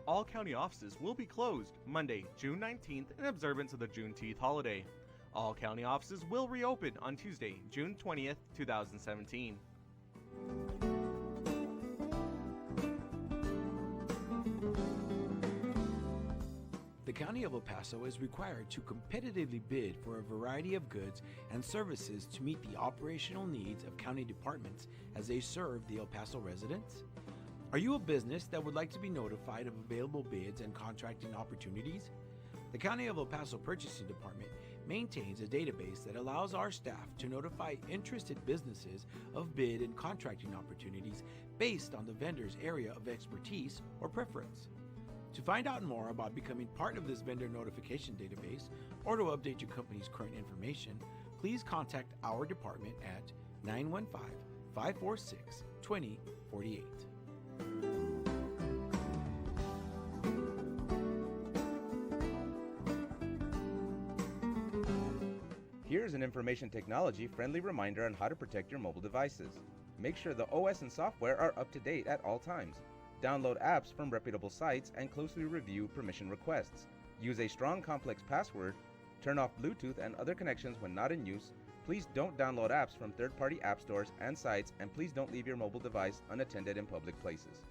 all county offices will be closed Monday, June 19th in observance of the Juneteenth holiday. All county offices will reopen on Tuesday, June 20th, 2017. The County of El Paso is required to competitively bid for a variety of goods and services to meet the operational needs of county departments as they serve the El Paso residents. Are you a business that would like to be notified of available bids and contracting opportunities? The County of El Paso Purchasing Department maintains a database that allows our staff to notify interested businesses of bid and contracting opportunities based on the vendor's area of expertise or preference. To find out more about becoming part of this vendor notification database or to update your company's current information, please contact our department at 915-546-2048. Here's an information technology friendly reminder on how to protect your mobile devices. Make sure the OS and software are up to date at all times. Download apps from reputable sites and closely review permission requests. Use a strong complex password. Turn off Bluetooth and other connections when not in use. Please don't download apps from third-party app stores and sites, and please don't leave your mobile device unattended in public places.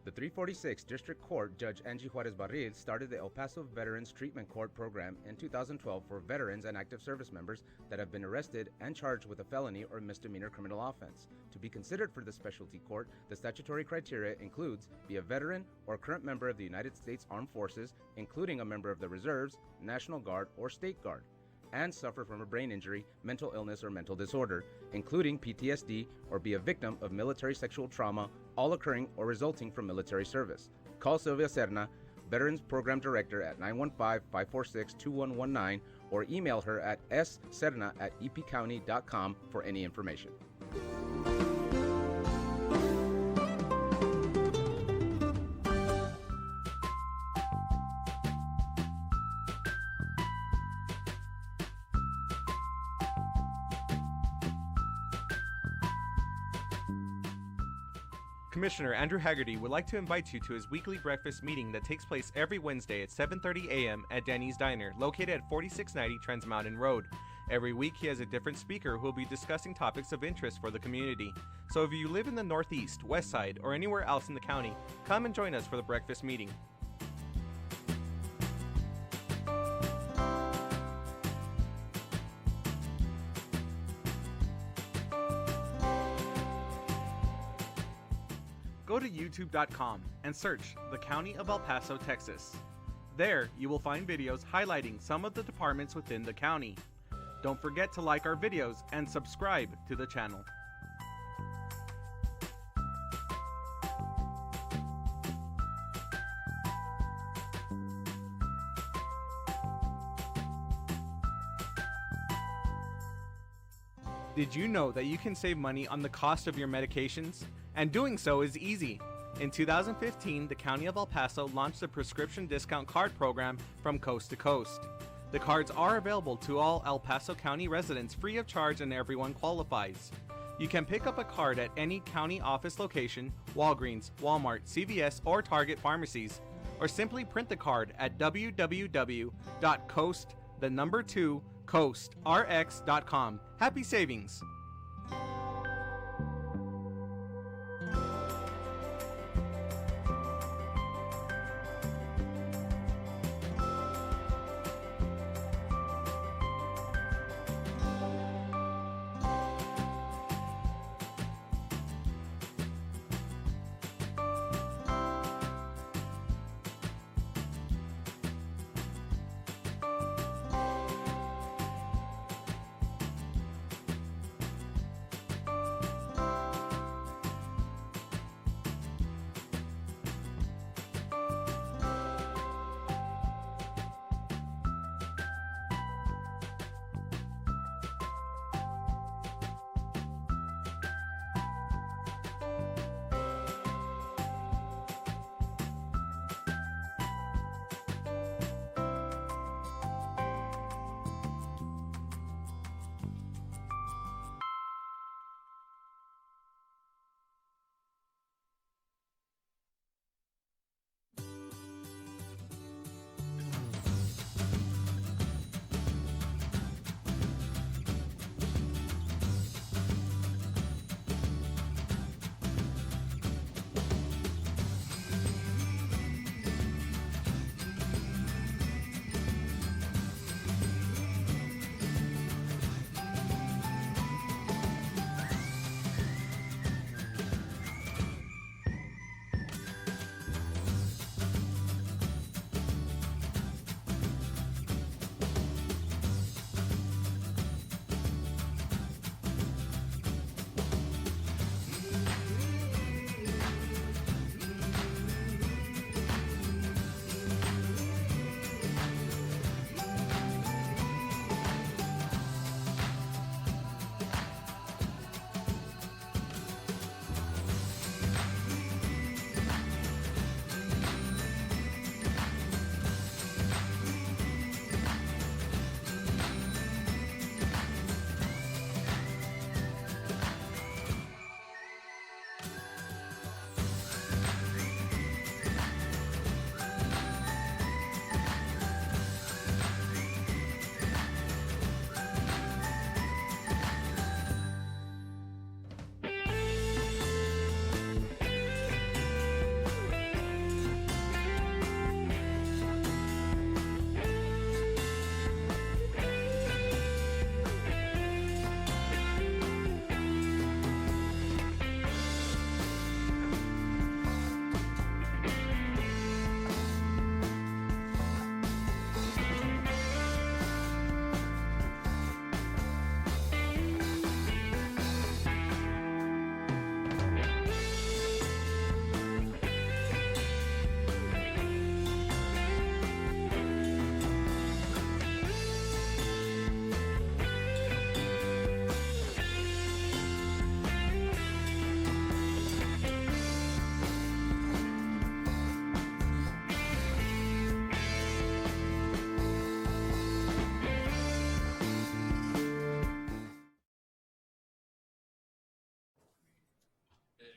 The 346 District Court Judge Angie Juarez Barril started the El Paso Veterans Treatment Court program in 2012 for veterans and active service members that have been arrested and charged with a felony or misdemeanor criminal offense. To be considered for the specialty court, the statutory criteria includes be a veteran or current member of the United States Armed Forces, including a member of the Reserves, National Guard, or State Guard, and suffer from a brain injury, mental illness, or mental disorder, including PTSD, or be a victim of military sexual trauma, all occurring or resulting from military service. Call Sylvia Serna, Veterans Program Director, at 915-546-2119, or email her at sserna@epcounty.com for any information. Commissioner Andrew Haggerty would like to invite you to his weekly breakfast meeting that takes place every Wednesday at 7:30 a.m. at Denny's Diner, located at 4690 Trans Mountain Road. Every week he has a different speaker who will be discussing topics of interest for the community. So if you live in the Northeast, West Side, or anywhere else in the county, come and join us for the breakfast meeting. Go to youtube.com and search the County of El Paso, Texas. There, you will find videos highlighting some of the departments within the county. Don't forget to like our videos and subscribe to the channel. Did you know that you can save money on the cost of your medications? And doing so is easy. In 2015, the County of El Paso launched the prescription discount card program from coast to coast. The cards are available to all El Paso County residents free of charge, and everyone qualifies. You can pick up a card at any county office location, Walgreens, Walmart, CVS, or Target pharmacies, or simply print the card at www.coastrx.com. Happy savings!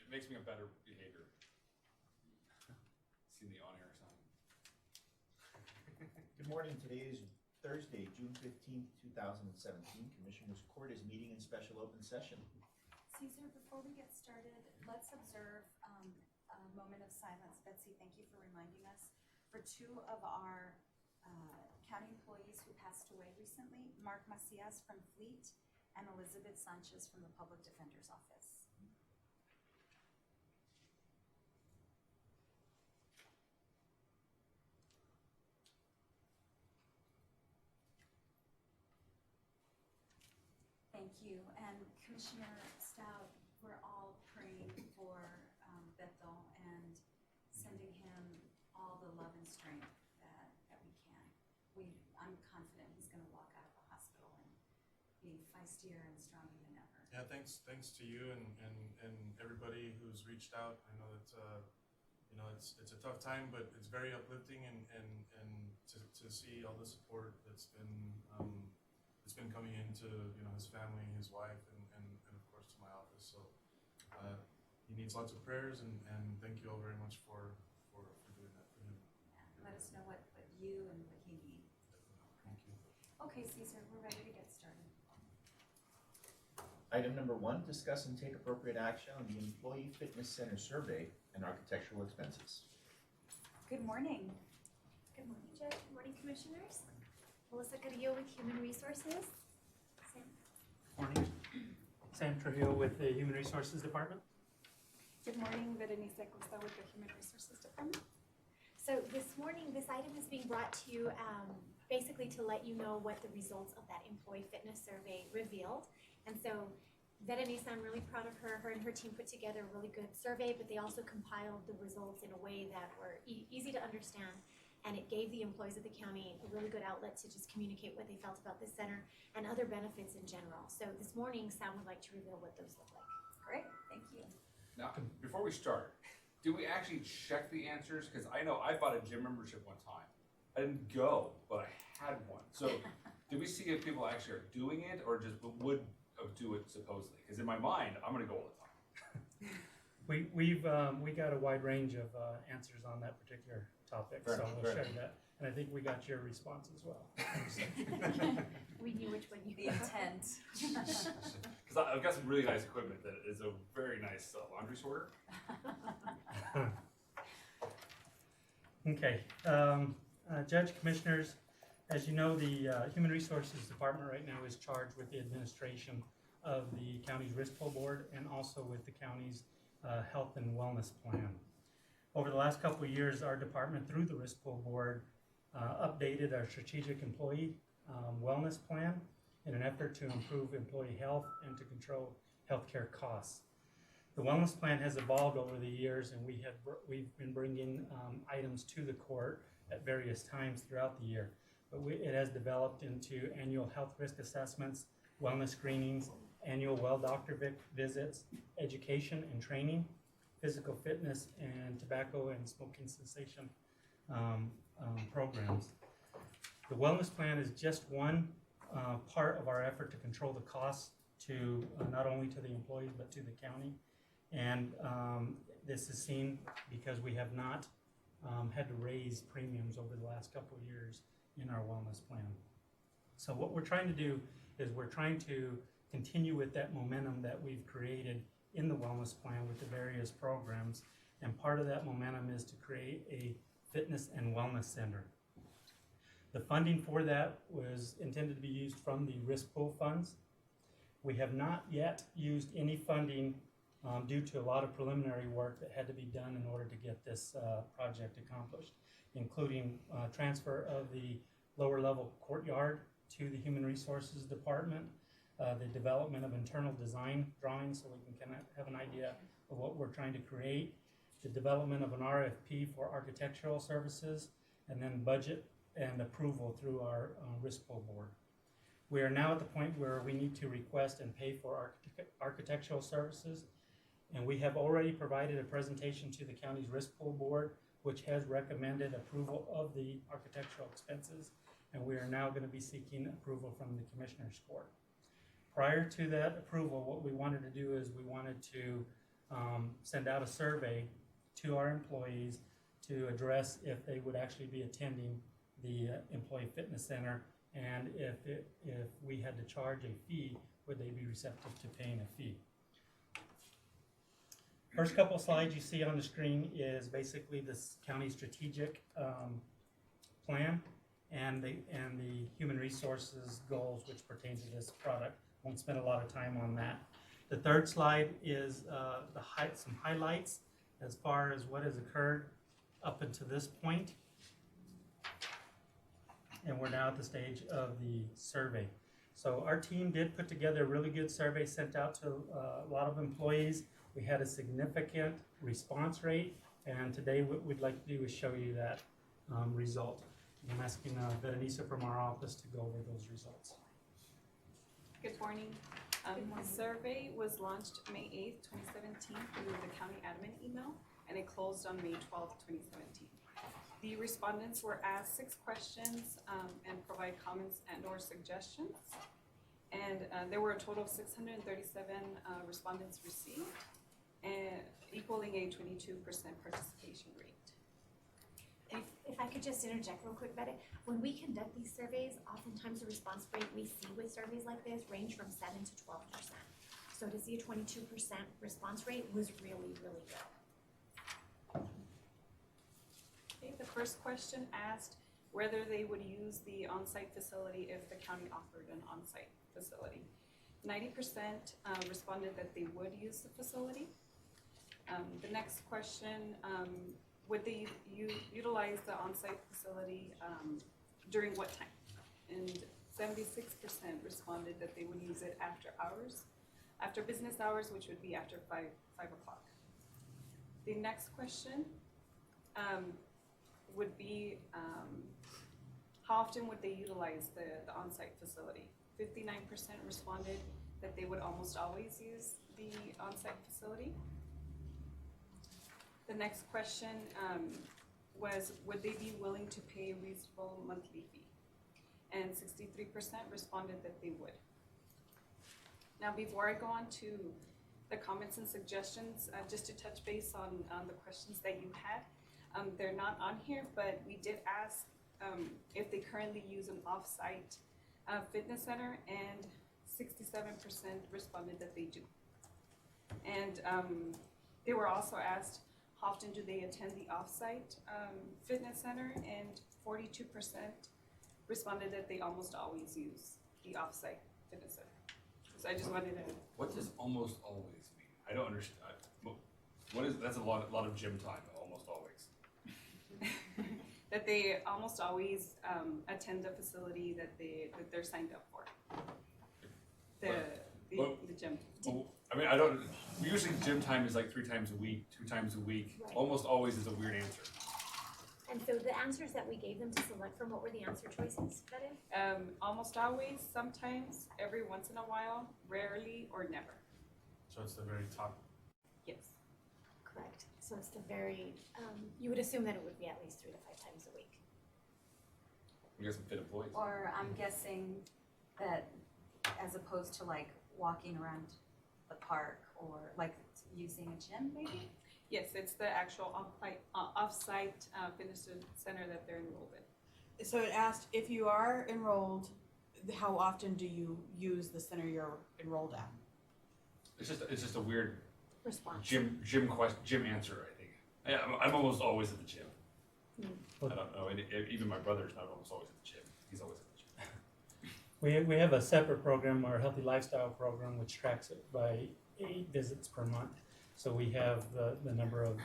it makes me a better behavior. See the on-air sign. Good morning. Today is Thursday, June 15th, 2017. Commissioners Court is meeting in special open session. Caesar, before we get started, let's observe a moment of silence. Betsy, thank you for reminding us. For two of our county employees who passed away recently, Mark Macias from Fleet and Elizabeth Sanchez from the Public Defender's Office. Thank you. And Commissioner Stout, we're all praying for Beto and sending him all the love and strength that we can. I'm confident he's going to walk out of the hospital and be feistier and stronger than ever. Yeah, thanks to you and everybody who's reached out. I know that it's a tough time, but it's very uplifting and to see all the support that's been coming into his family, his wife, and of course to my office. So he needs lots of prayers, and thank you all very much for doing that for him. Yeah, let us know what you and what he needs. Thank you. Okay, Caesar, we're ready to get started. Item number 1, discuss and take appropriate action on the Employee Fitness Center survey and architectural expenses. Good morning. Good morning, Judge. Good morning, Commissioners. Melissa Carrillo with Human Resources. Sam. Morning. Sam Trujillo with the Human Resources Department. Good morning, Berenice Acosta with the Human Resources Department. So this morning, this item is being brought to you basically to let you know what the results of that employee fitness survey revealed. And so Berenice, I'm really proud of her. Her and her team put together a really good survey, but they also compiled the results in a way that were easy to understand. And it gave the employees of the county a really good outlet to just communicate what they felt about this center and other benefits in general. So this morning, Sam would like to reveal what those look like. Great, thank you. Now, before we start, did we actually check the answers? Because I know I bought a gym membership one time. I didn't go, but I had one. So did we see if people actually are doing it or just would do it supposedly? Because in my mind, I'm going to go all the time. We got a wide range of answers on that particular topic, so we'll share that. And I think we got your response as well. We knew which one you The intent. Because I've got some really nice equipment that is a very nice laundry sorter. Okay, Judge, Commissioners, as you know, the Human Resources Department right now is charged with the administration of the county's risk pool board and also with the county's health and wellness plan. Over the last couple of years, our department, through the risk pool board, updated our strategic employee wellness plan in an effort to improve employee health and to control healthcare costs. The wellness plan has evolved over the years, and we've been bringing items to the court at various times throughout the year. But it has developed into annual health risk assessments, wellness screenings, annual well doctor visits, education and training, physical fitness, and tobacco and smoking cessation programs. The wellness plan is just one part of our effort to control the costs to not only to the employees but to the county. And this is seen because we have not had to raise premiums over the last couple of years in our wellness plan. So what we're trying to do is we're trying to continue with that momentum that we've created in the wellness plan with the various programs. And part of that momentum is to create a fitness and wellness center. The funding for that was intended to be used from the risk pool funds. We have not yet used any funding due to a lot of preliminary work that had to be done in order to get this project accomplished, including transfer of the lower level courtyard to the Human Resources Department, the development of internal design drawings so we can kind of have an idea of what we're trying to create, the development of an RFP for architectural services, and then budget and approval through our risk pool board. We are now at the point where we need to request and pay for architectural services, and we have already provided a presentation to the county's risk pool board, which has recommended approval of the architectural expenses, and we are now going to be seeking approval from the Commissioner's Court. Prior to that approval, what we wanted to do is we wanted to send out a survey to our employees to address if they would actually be attending the Employee Fitness Center, and if we had to charge a fee, would they be receptive to paying a fee? First couple slides you see on the screen is basically this county strategic plan and the human resources goals which pertain to this product. Won't spend a lot of time on that. The third slide is some highlights as far as what has occurred up until this point. And we're now at the stage of the survey. So our team did put together a really good survey, sent out to a lot of employees. We had a significant response rate, and today what we'd like to do is show you that result. I'm asking Berenice from our office to go over those results. Good morning. The survey was launched May 8th, 2017 through the county admin email, and it closed on May 12th, 2017. The respondents were asked 6 questions and provide comments and or suggestions. And there were a total of 637 respondents received, and equaling a 22% participation rate. If I could just interject real quick, Betty, when we conduct these surveys, oftentimes the response rate we see with surveys like this range from 7 to 12%. So to see a 22% response rate was really, really good. Okay, the first question asked whether they would use the on-site facility if the county offered an on-site facility. 90% responded that they would use the facility. The next question, would they utilize the on-site facility during what time? And 76% responded that they would use it after hours, after business hours, which would be after 5 o'clock. The next question would be how often would they utilize the on-site facility? 59% responded that they would almost always use the on-site facility. The next question was, would they be willing to pay a reasonable monthly fee? And 63% responded that they would. Now, before I go on to the comments and suggestions, just to touch base on the questions that you had, they're not on here, but we did ask if they currently use an off-site fitness center, and 67% responded that they do. And they were also asked, how often do they attend the off-site fitness center, and 42% responded that they almost always use the off-site fitness center. So I just wanted to. What does almost always mean? I don't understand. What is, that's a lot of gym time, almost always. That they almost always attend the facility that they're signed up for. The gym. Well, I mean, usually gym time is like 3 times a week, 2 times a week. Right. Almost always is a weird answer. And so the answers that we gave them to select from, what were the answer choices, Betty? Almost always, sometimes, every once in a while, rarely, or never. So it's the very top. Yes. Correct. So it's the very, you would assume that it would be at least 3 to 5 times a week. We got some fit employees. Or I'm guessing that as opposed to like walking around the park or like using a gym maybe? Yes, it's the actual off-site fitness center that they're enrolled in. So it asked, if you are enrolled, how often do you use the center you're enrolled at? It's just a weird Response. gym answer, I think. Yeah, I'm almost always at the gym. I don't know. Even my brother's not almost always at the gym. He's always at the gym. We have a separate program, our Healthy Lifestyle program, which tracks it by 8 visits per month. So we have the number of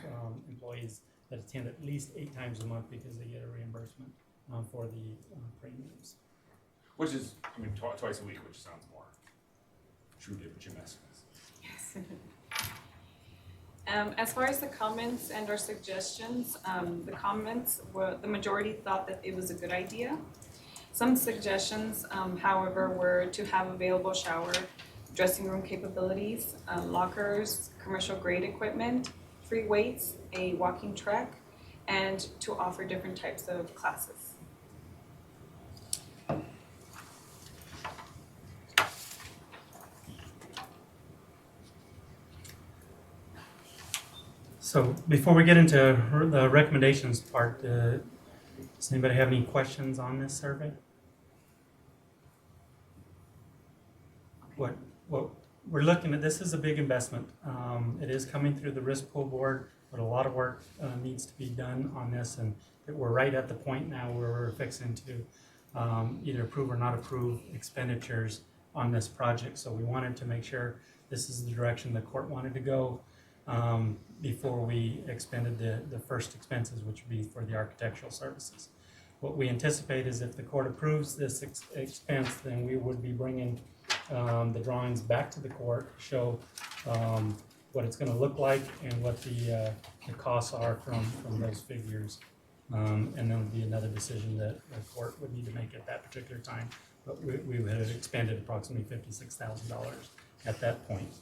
employees that attend at least 8 times a month because they get a reimbursement for the premiums. Which is, I mean, twice a week, which sounds more true to gymnastics. Yes. As far as the comments and or suggestions, the comments were, the majority thought that it was a good idea. Some suggestions, however, were to have available shower, dressing room capabilities, lockers, commercial grade equipment, free weights, a walking track, and to offer different types of classes. So before we get into the recommendations part, does anybody have any questions on this survey? What we're looking at, this is a big investment. It is coming through the risk pool board, but a lot of work needs to be done on this, and we're right at the point now where we're fixing to either approve or not approve expenditures on this project. So we wanted to make sure this is the direction the court wanted to go before we expended the first expenses, which would be for the architectural services. What we anticipate is if the court approves this expense, then we would be bringing the drawings back to the court to show what it's going to look like and what the costs are from those figures. And then would be another decision that the court would need to make at that particular time. But we would have expended approximately $56,000 at that point.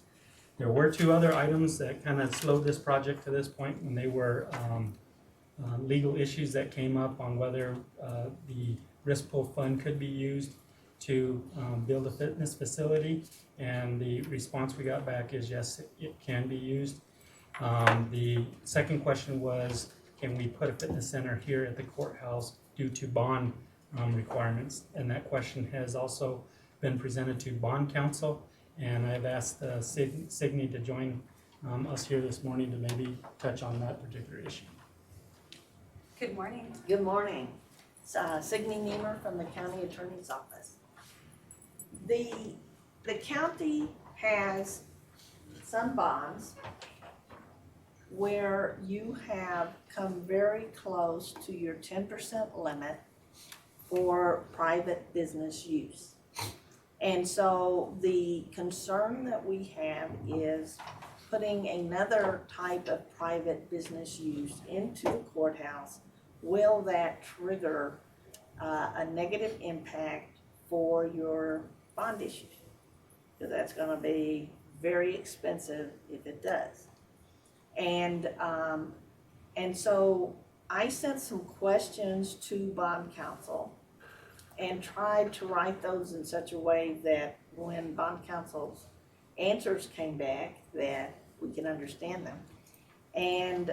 There were two other items that kind of slowed this project to this point, and they were legal issues that came up on whether the risk pool fund could be used to build a fitness facility, and the response we got back is yes, it can be used. The second question was, can we put a fitness center here at the courthouse due to bond requirements? And that question has also been presented to bond counsel, and I've asked Signe to join us here this morning to maybe touch on that particular issue. Good morning. Good morning. Signe Niemer from the County Attorney's Office. The county has some bonds where you have come very close to your 10% limit for private business use. And so the concern that we have is putting another type of private business use into the courthouse. Will that trigger a negative impact for your bond issue? Because that's going to be very expensive if it does. And so I sent some questions to bond counsel and tried to write those in such a way that when bond counsel's answers came back that we can understand them. And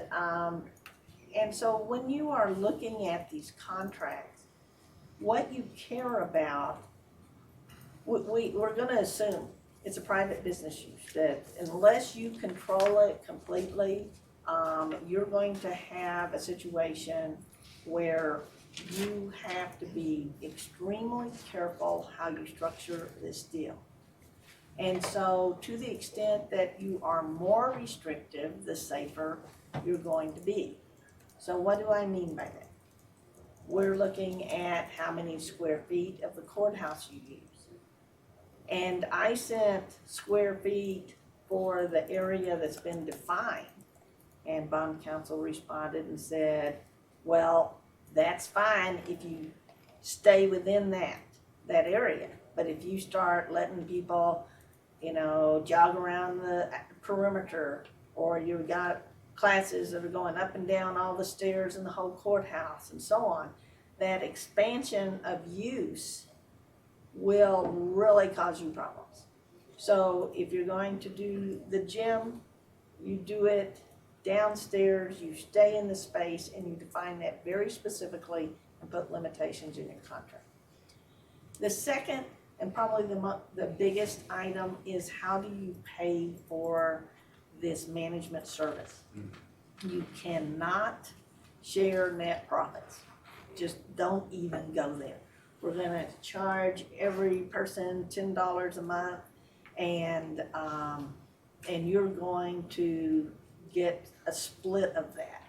so when you are looking at these contracts, what you care about, we're going to assume it's a private business use, that unless you control it completely, you're going to have a situation where you have to be extremely careful how you structure this deal. And so to the extent that you are more restrictive, the safer you're going to be. So what do I mean by that? We're looking at how many square feet of the courthouse you use. And I sent square feet for the area that's been defined. And bond counsel responded and said, well, that's fine if you stay within that area. But if you start letting people, jog around the perimeter, or you've got classes that are going up and down all the stairs in the whole courthouse and so on, that expansion of use will really cause you problems. So if you're going to do the gym, you do it downstairs, you stay in the space, and you define that very specifically and put limitations in your contract. The second, and probably the biggest item, is how do you pay for this management service? You cannot share net profits. Just don't even go there. We're going to charge every person $10 a month, and you're going to get a split of that.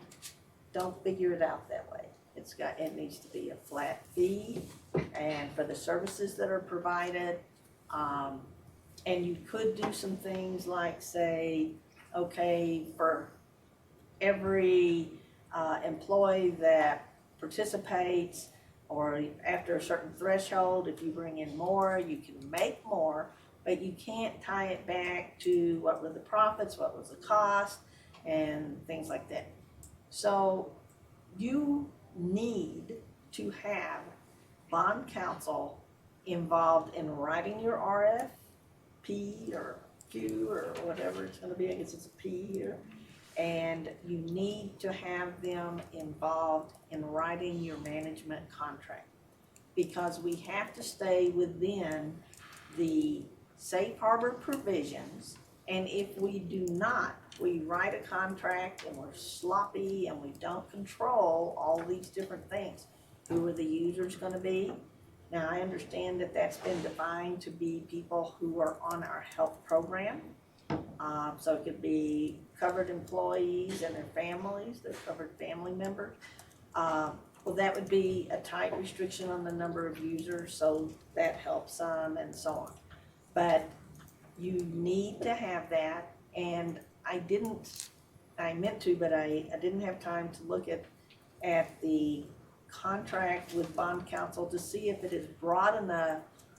Don't figure it out that way. It needs to be a flat fee, and for the services that are provided. And you could do some things like say, okay, for every employee that participates, or after a certain threshold, if you bring in more, you can make more, but you can't tie it back to what were the profits, what was the cost, and things like that. So you need to have bond counsel involved in writing your RFP or Q or whatever it's going to be. I guess it's a P here. and you need to have them involved in writing your management contract. Because we have to stay within the safe harbor provisions, and if we do not, we write a contract and we're sloppy and we don't control all these different things. Who are the users gonna be? Now, I understand that that's been defined to be people who are on our health program. So it could be covered employees and their families, their covered family members. Well, that would be a tight restriction on the number of users, so that helps some and so on. But you need to have that, and I meant to, but I didn't have time to look at the contract with bond counsel to see if it is broad enough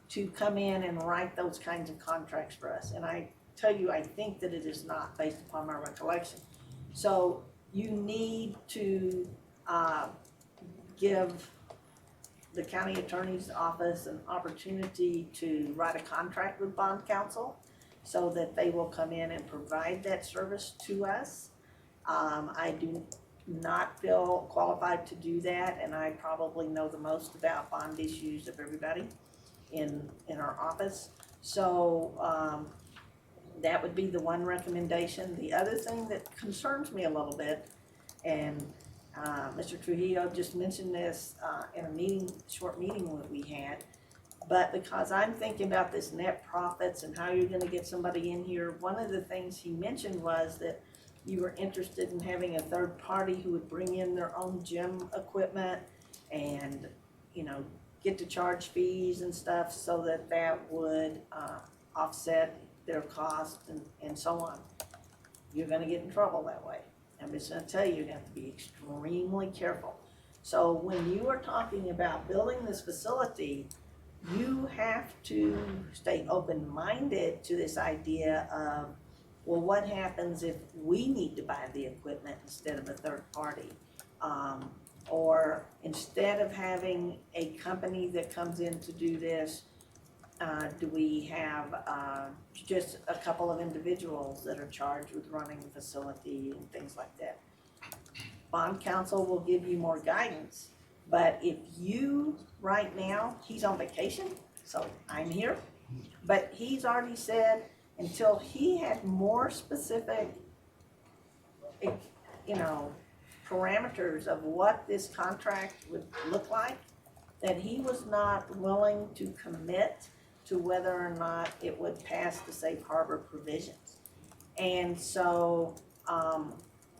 to come in and write those kinds of contracts for us. And I tell you, I think that it is not, based upon my recollection. So you need to give the county attorney's office an opportunity to write a contract with bond counsel so that they will come in and provide that service to us. I do not feel qualified to do that, and I probably know the most about bond issues of everybody in our office. So that would be the one recommendation. The other thing that concerns me a little bit, and Mr. Trujillo just mentioned this in a short meeting that we had, but because I'm thinking about this net profits and how you're gonna get somebody in here, one of the things he mentioned was that you were interested in having a third party who would bring in their own gym equipment and, you know, get to charge fees and stuff so that would offset their cost and so on. You're gonna get in trouble that way. I'm just gonna tell you, you're gonna have to be extremely careful. So when you are talking about building this facility, you have to stay open-minded to this idea of, well, what happens if we need to buy the equipment instead of a third party? Or instead of having a company that comes in to do this, do we have just a couple of individuals that are charged with running the facility and things like that? Bond counsel will give you more guidance, but if you, right now, he's on vacation, so I'm here, but he's already said until he had more specific, you know, parameters of what this contract would look like, that he was not willing to commit to whether or not it would pass the safe harbor provisions. And so,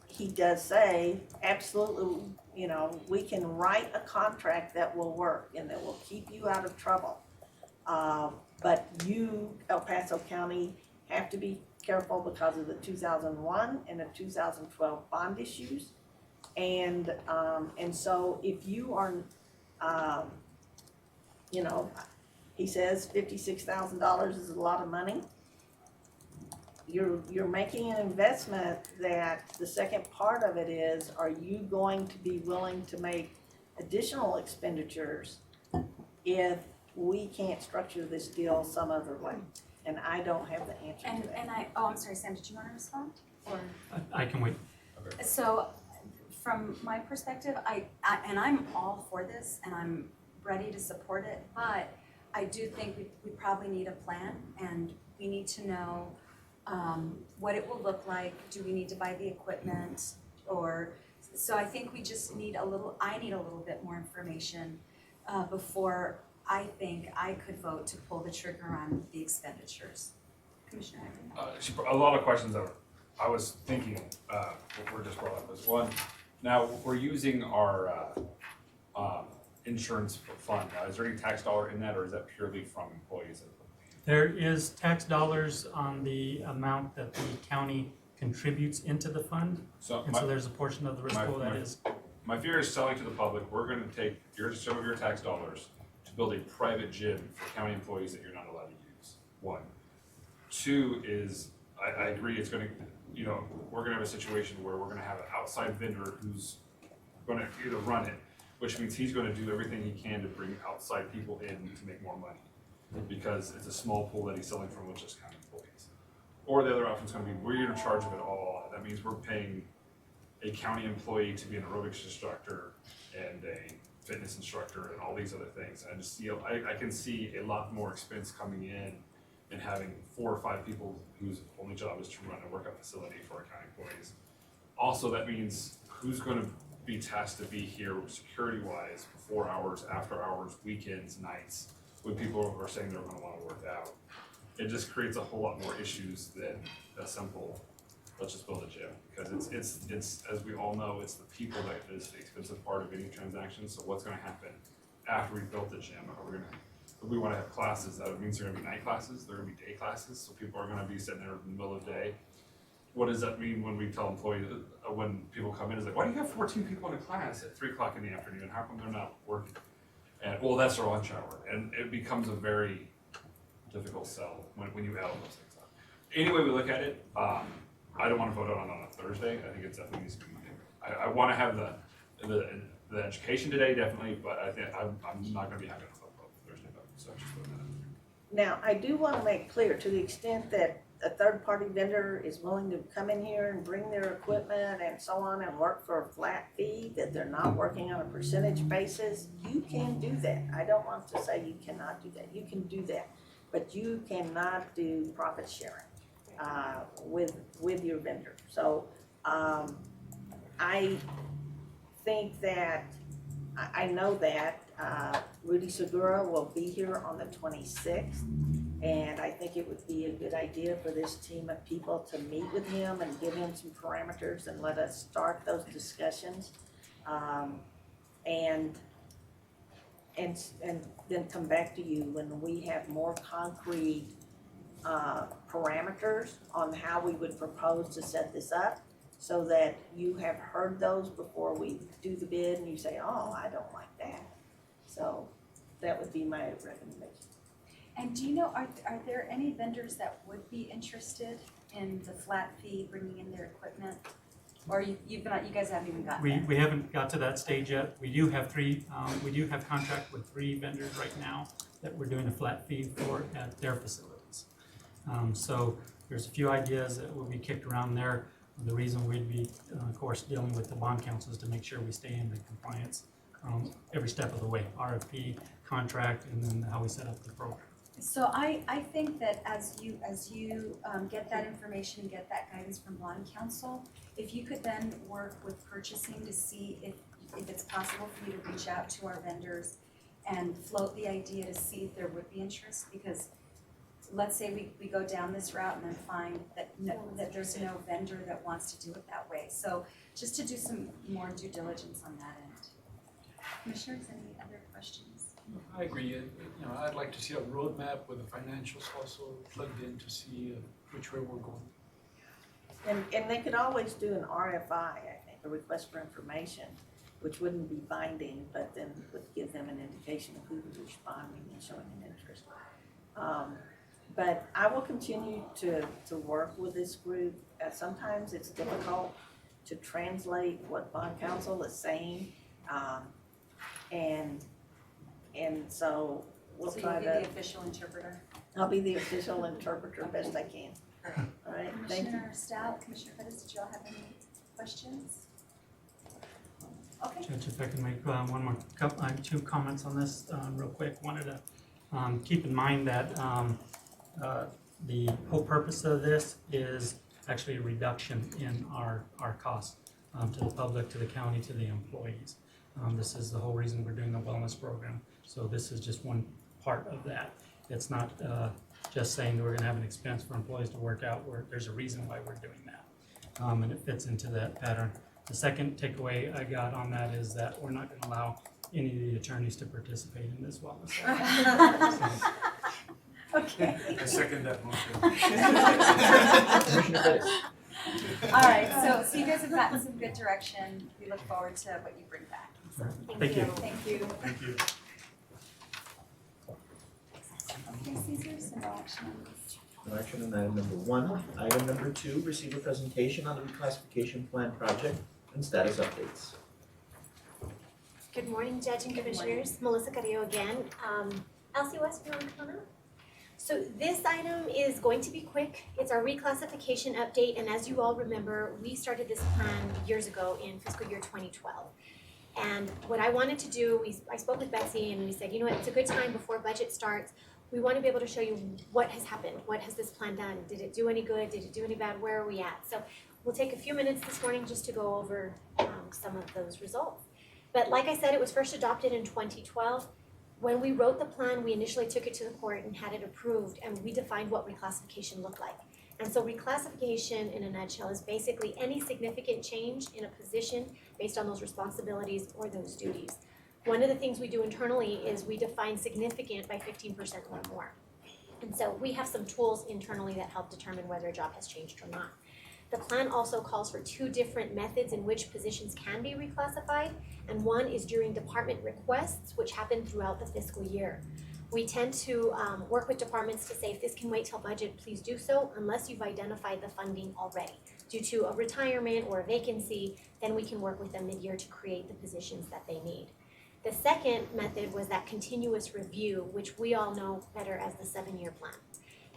he does say, absolutely, you know, we can write a contract that will work and that will keep you out of trouble. But you, El Paso County, have to be careful because of the 2001 and the 2012 bond issues. And so if you are, you know, he says $56,000 is a lot of money. You're making an investment that the second part of it is, are you going to be willing to make additional expenditures if we can't structure this deal some other way? And I don't have the answer to that. I'm sorry, Sam, did you want to respond? Or I can wait. so, from my perspective, I'm all for this, and I'm ready to support it, but I do think we probably need a plan, and we need to know what it will look like. Do we need to buy the equipment? So I think we just need I need a little bit more information before I think I could vote to pull the trigger on the expenditures. Commissioner Hagan? A lot of questions that I was thinking were just brought up. Was one, now we're using our insurance fund. Is there any tax dollar in that, or is that purely from employees? There is tax dollars on the amount that the county contributes into the fund, so there's a portion of the risk pool that is. My fear is selling to the public, we're gonna take some of your tax dollars to build a private gym for county employees that you're not allowed to use, one. Two is, I agree, it's gonna, you know, we're gonna have a situation where we're gonna have an outside vendor who's gonna either run it, which means he's gonna do everything he can to bring outside people in to make more money, because it's a small pool that he's selling from, which is county employees. Or the other option is gonna be, we're in charge of it all. That means we're paying a county employee to be an aerobics instructor and a fitness instructor and all these other things. I just, I can see a lot more expense coming in and having 4 or 5 people whose only job is to run a workout facility for our county employees. Also, that means who's gonna be tasked to be here security-wise, before hours, after hours, weekends, nights, when people are saying they're gonna wanna work out. It just creates a whole lot more issues than a simple, let's just build a gym. Because it's as we all know, it's the people that is the expensive part of any transaction. So what's gonna happen after we built the gym? If we wanna have classes, that means there are gonna be night classes, there are gonna be day classes, so people are gonna be sitting there in the middle of the day. What does that mean when we tell employees, when people come in, it's like, why do you have 14 people in a class at 3 o'clock in the afternoon? How come they're not working? And, well, that's their lunch hour. And it becomes a very difficult sell when you add all those things up. Anyway, we look at it, I don't want to vote on a Thursday. I think it definitely needs to be Monday. I want to have the education today, definitely, but I think I'm not going to be having a vote Thursday vote. So just put that in. Now, I do want to make clear, to the extent that a third-party vendor is willing to come in here and bring their equipment and so on and work for a flat fee, that they're not working on a percentage basis, you can do that. I don't want to say you cannot do that. You can do that. But you cannot do profit sharing with your vendor. So I think that, I know that Rudy Segura will be here on the 26th. And I think it would be a good idea for this team of people to meet with him and give him some parameters and let us start those discussions. And then come back to you when we have more concrete parameters on how we would propose to set this up, so that you have heard those before we do the bid and you say, oh, I don't like that. So that would be my recommendation. And do you know, are there any vendors that would be interested in the flat fee, bringing in their equipment? Or you guys haven't even got there? We haven't got to that stage yet. We do have contract with 3 vendors right now that we're doing a flat fee for at their facilities. So there's a few ideas that will be kicked around there. The reason we'd be, of course, dealing with the bond council is to make sure we stay in the compliance every step of the way, RFP, contract, and then how we set up the program. So I think that as you get that information and get that guidance from bond council, if you could then work with purchasing to see if it's possible for you to reach out to our vendors and float the idea to see if there would be interest, because let's say we go down this route and then find that there's no vendor that wants to do it that way. So just to do some more due diligence on that end. Commissioners, any other questions? I agree. I'd like to see a roadmap with the financials also plugged in to see which way we're going. And they could always do an RFI, I think, a request for information, which wouldn't be binding, but then would give them an indication of who was responding and showing an interest. But I will continue to work with this group. Sometimes it's difficult to translate what bond council is saying, and so we'll try to. So you'll be the official interpreter? I'll be the official interpreter best I can. All right, thank you. Commissioner Stout, Commissioner Pettis, did y'all have any questions? Okay. Judge, if I can make two comments on this real quick. Wanted to keep in mind that the whole purpose of this is actually a reduction in our costs to the public, to the county, to the employees. This is the whole reason we're doing the wellness program. So this is just one part of that. It's not just saying that we're going to have an expense for employees to work out. There's a reason why we're doing that, and it fits into that pattern. The second takeaway I got on that is that we're not going to allow any of the attorneys to participate in this wellness program. Okay. I second that motion. Commissioner Pettis. All right, so you guys have gotten some good direction. We look forward to what you bring back. Thank you. Thank you. Thank you. Okay, Caesar, so no action on this. No action on item number 1. Item number 2, receive a presentation on the reclassification plan project and status updates. Good morning, Judge and Commissioners. Melissa Carrillo again. Elsie West, you want to come on up? So this item is going to be quick. It's our reclassification update, and as you all remember, we started this plan years ago in fiscal year 2012. And what I wanted to do, I spoke with Betsy and we said, you know what, it's a good time before budget starts. We want to be able to show you what has happened. What has this plan done? Did it do any good? Did it do any bad? Where are we at? So we'll take a few minutes this morning just to go over some of those results. But like I said, it was first adopted in 2012. When we wrote the plan, we initially took it to the court and had it approved, and we defined what reclassification looked like. And so reclassification, in a nutshell, is basically any significant change in a position based on those responsibilities or those duties. One of the things we do internally is we define significant by 15% or more. And so we have some tools internally that help determine whether a job has changed or not. The plan also calls for 2 different methods in which positions can be reclassified, and one is during department requests, which happen throughout the fiscal year. We tend to work with departments to say, if this can wait till budget, please do so, unless you've identified the funding already. Due to a retirement or a vacancy, then we can work with them mid-year to create the positions that they need. The second method was that continuous review, which we all know better as the 7-year plan.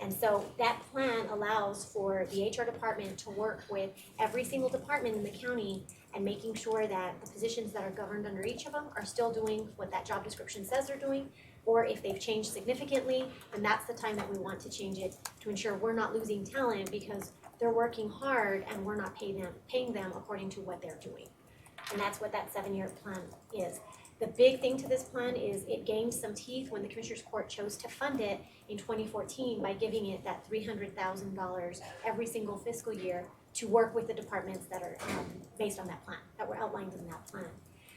And so that plan allows for the HR department to work with every single department in the county and making sure that the positions that are governed under each of them are still doing what that job description says they're doing, or if they've changed significantly, then that's the time that we want to change it to ensure we're not losing talent because they're working hard and we're not paying them according to what they're doing. And that's what that 7-year plan is. The big thing to this plan is it gained some teeth when the Commissioners Court chose to fund it in 2014 by giving it that $300,000 every single fiscal year to work with the departments that are based on that plan, that were outlined in that plan.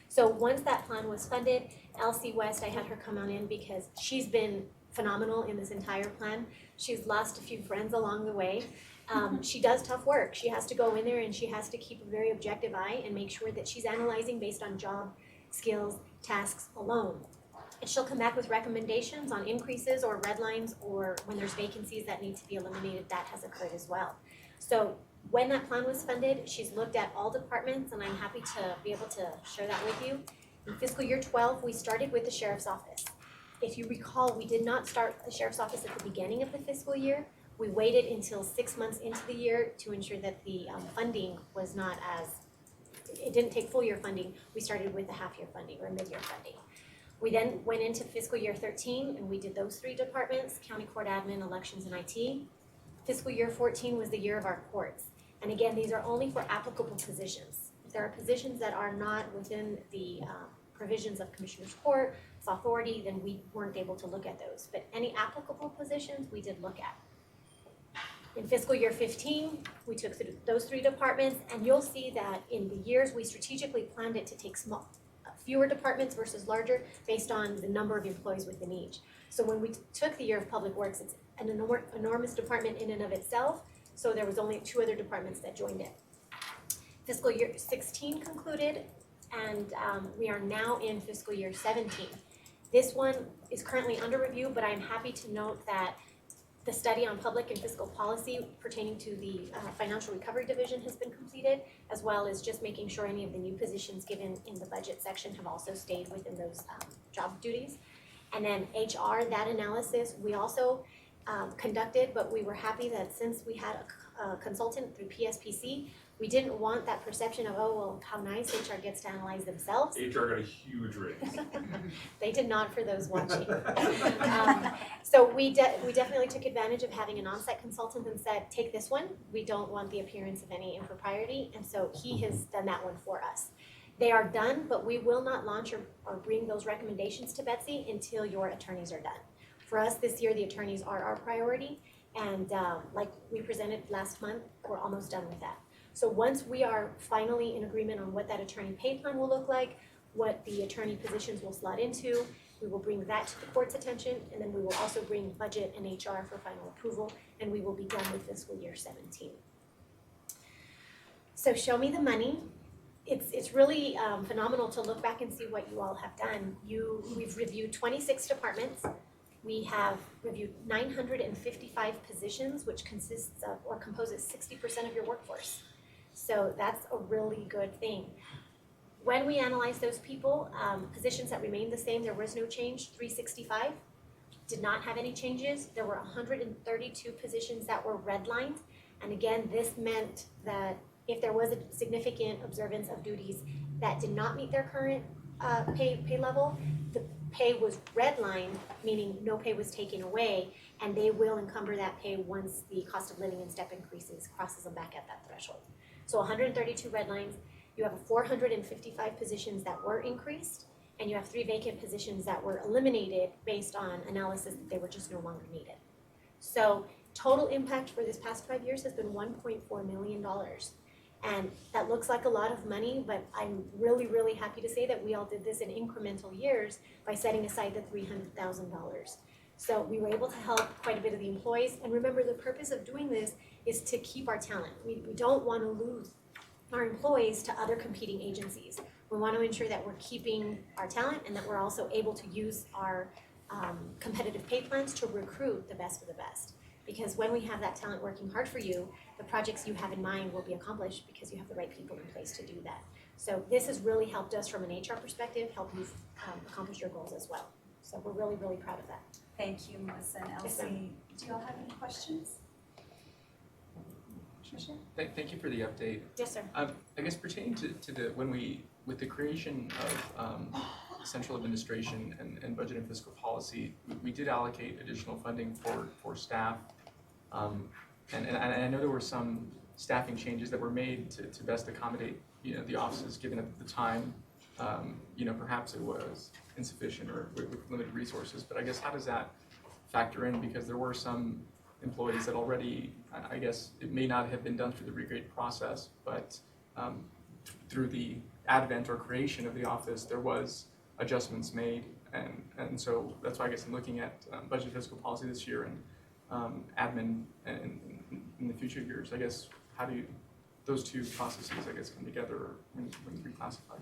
So once that plan was funded, Elsie West, I had her come on in because she's been phenomenal in this entire plan. She's lost a few friends along the way. She does tough work. She has to go in there and she has to keep a very objective eye and make sure that she's analyzing based on job, skills, tasks alone. And she'll come back with recommendations on increases or red lines or when there's vacancies that need to be eliminated. That has occurred as well. So when that plan was funded, she's looked at all departments, and I'm happy to be able to share that with you. In fiscal year 12, we started with the Sheriff's Office. If you recall, we did not start the Sheriff's Office at the beginning of the fiscal year. We waited until 6 months into the year to ensure that the funding was not as, it didn't take full year funding. We started with the half-year funding or mid-year funding. We then went into fiscal year 13 and we did those 3 departments, county court admin, elections, and IT. Fiscal year 14 was the year of our courts. And again, these are only for applicable positions. If there are positions that are not within the provisions of Commissioner's Court, authority, then we weren't able to look at those. But any applicable positions, we did look at. In fiscal year 15, we took those 3 departments, and you'll see that in the years we strategically planned it to take fewer departments versus larger based on the number of employees within each. So when we took the year of Public Works, it's an enormous department in and of itself, so there was only 2 other departments that joined it. Fiscal year 16 concluded, and we are now in fiscal year 17. This one is currently under review, but I'm happy to note that the study on public and fiscal policy pertaining to the Financial Recovery Division has been completed, as well as just making sure any of the new positions given in the budget section have also stayed within those job duties. And then HR, that analysis, we also conducted, but we were happy that since we had a consultant through PSPC, we didn't want that perception of, oh, well, how nice HR gets to analyze themselves. HR got a huge raise. They did not for those watching. So we definitely took advantage of having an on-site consultant and said, take this one. We don't want the appearance of any impropriety. And so he has done that one for us. They are done, but we will not launch or bring those recommendations to Betsy until your attorneys are done. For us this year, the attorneys are our priority. And like we presented last month, we're almost done with that. So once we are finally in agreement on what that attorney pay plan will look like, what the attorney positions will slot into, we will bring that to the court's attention, and then we will also bring budget and HR for final approval, and we will be done with fiscal year 17. So show me the money. It's really phenomenal to look back and see what you all have done. We've reviewed 26 departments. We have reviewed 955 positions, which consists of or composes 60% of your workforce. So that's a really good thing. When we analyze those people, positions that remained the same, there was no change, 365. did not have any changes. There were 132 positions that were redlined. And again, this meant that if there was a significant observance of duties that did not meet their current pay level, the pay was redlined, meaning no pay was taken away, and they will encumber that pay once the cost of living and step increases, crosses them back at that threshold. So 132 red lines, you have 455 positions that were increased, and you have 3 vacant positions that were eliminated based on analysis that they were just no longer needed. So total impact for this past 5 years has been $1.4 million. And that looks like a lot of money, but I'm really, really happy to say that we all did this in incremental years by setting aside the $300,000. So we were able to help quite a bit of the employees. And remember, the purpose of doing this is to keep our talent. We don't want to lose our employees to other competing agencies. We want to ensure that we're keeping our talent and that we're also able to use our competitive pay plans to recruit the best of the best. Because when we have that talent working hard for you, the projects you have in mind will be accomplished because you have the right people in place to do that. So this has really helped us from an HR perspective, help you accomplish your goals as well. So we're really, really proud of that. Thank you, Melissa and Yes, Elsie. Do you all have any questions? Tricia? Thank you for the update. Yes, sir. I guess pertaining to the, with the creation of central administration and budget and fiscal policy, we did allocate additional funding for staff. And I know there were some staffing changes that were made to best accommodate, the offices given at the time. Perhaps it was insufficient or with limited resources, but I guess how does that factor in? Because there were some employees that already, I guess it may not have been done through the regrade process, but through the advent or creation of the office, there was adjustments made, and so that's why I guess I'm looking at budget fiscal policy this year and admin and in the future years. I guess how do those two processes, I guess, come together when reclassifying?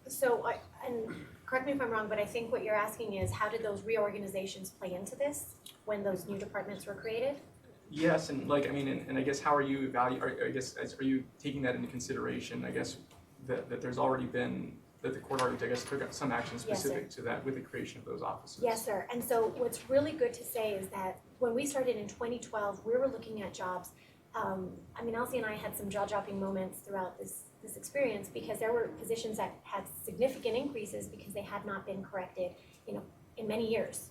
So, and correct me if I'm wrong, but I think what you're asking is how did those reorganizations play into this when those new departments were created? Yes, and and I guess how are you are you taking that into consideration? I guess that there's already been, that the court already, I guess, took some action specific to that with the creation of those offices. Yes, sir. And so what's really good to say is that when we started in 2012, we were looking at jobs. Elsie and I had some jaw-dropping moments throughout this experience because there were positions that had significant increases because they had not been corrected, in many years.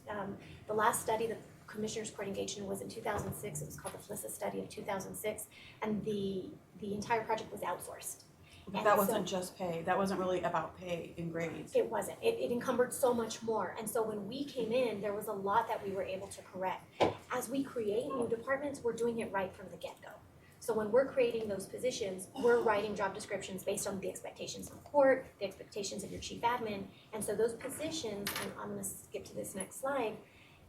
The last study that the Commissioners Court engaged in was in 2006. It was called the FLISA study of 2006, and the entire project was outsourced. But that wasn't just pay. That wasn't really about pay and grades. It wasn't. It encumbered so much more. And so when we came in, there was a lot that we were able to correct. As we create new departments, we're doing it right from the get-go. So when we're creating those positions, we're writing job descriptions based on the expectations of court, the expectations of your chief admin. And so those positions, and I'm going to skip to this next slide,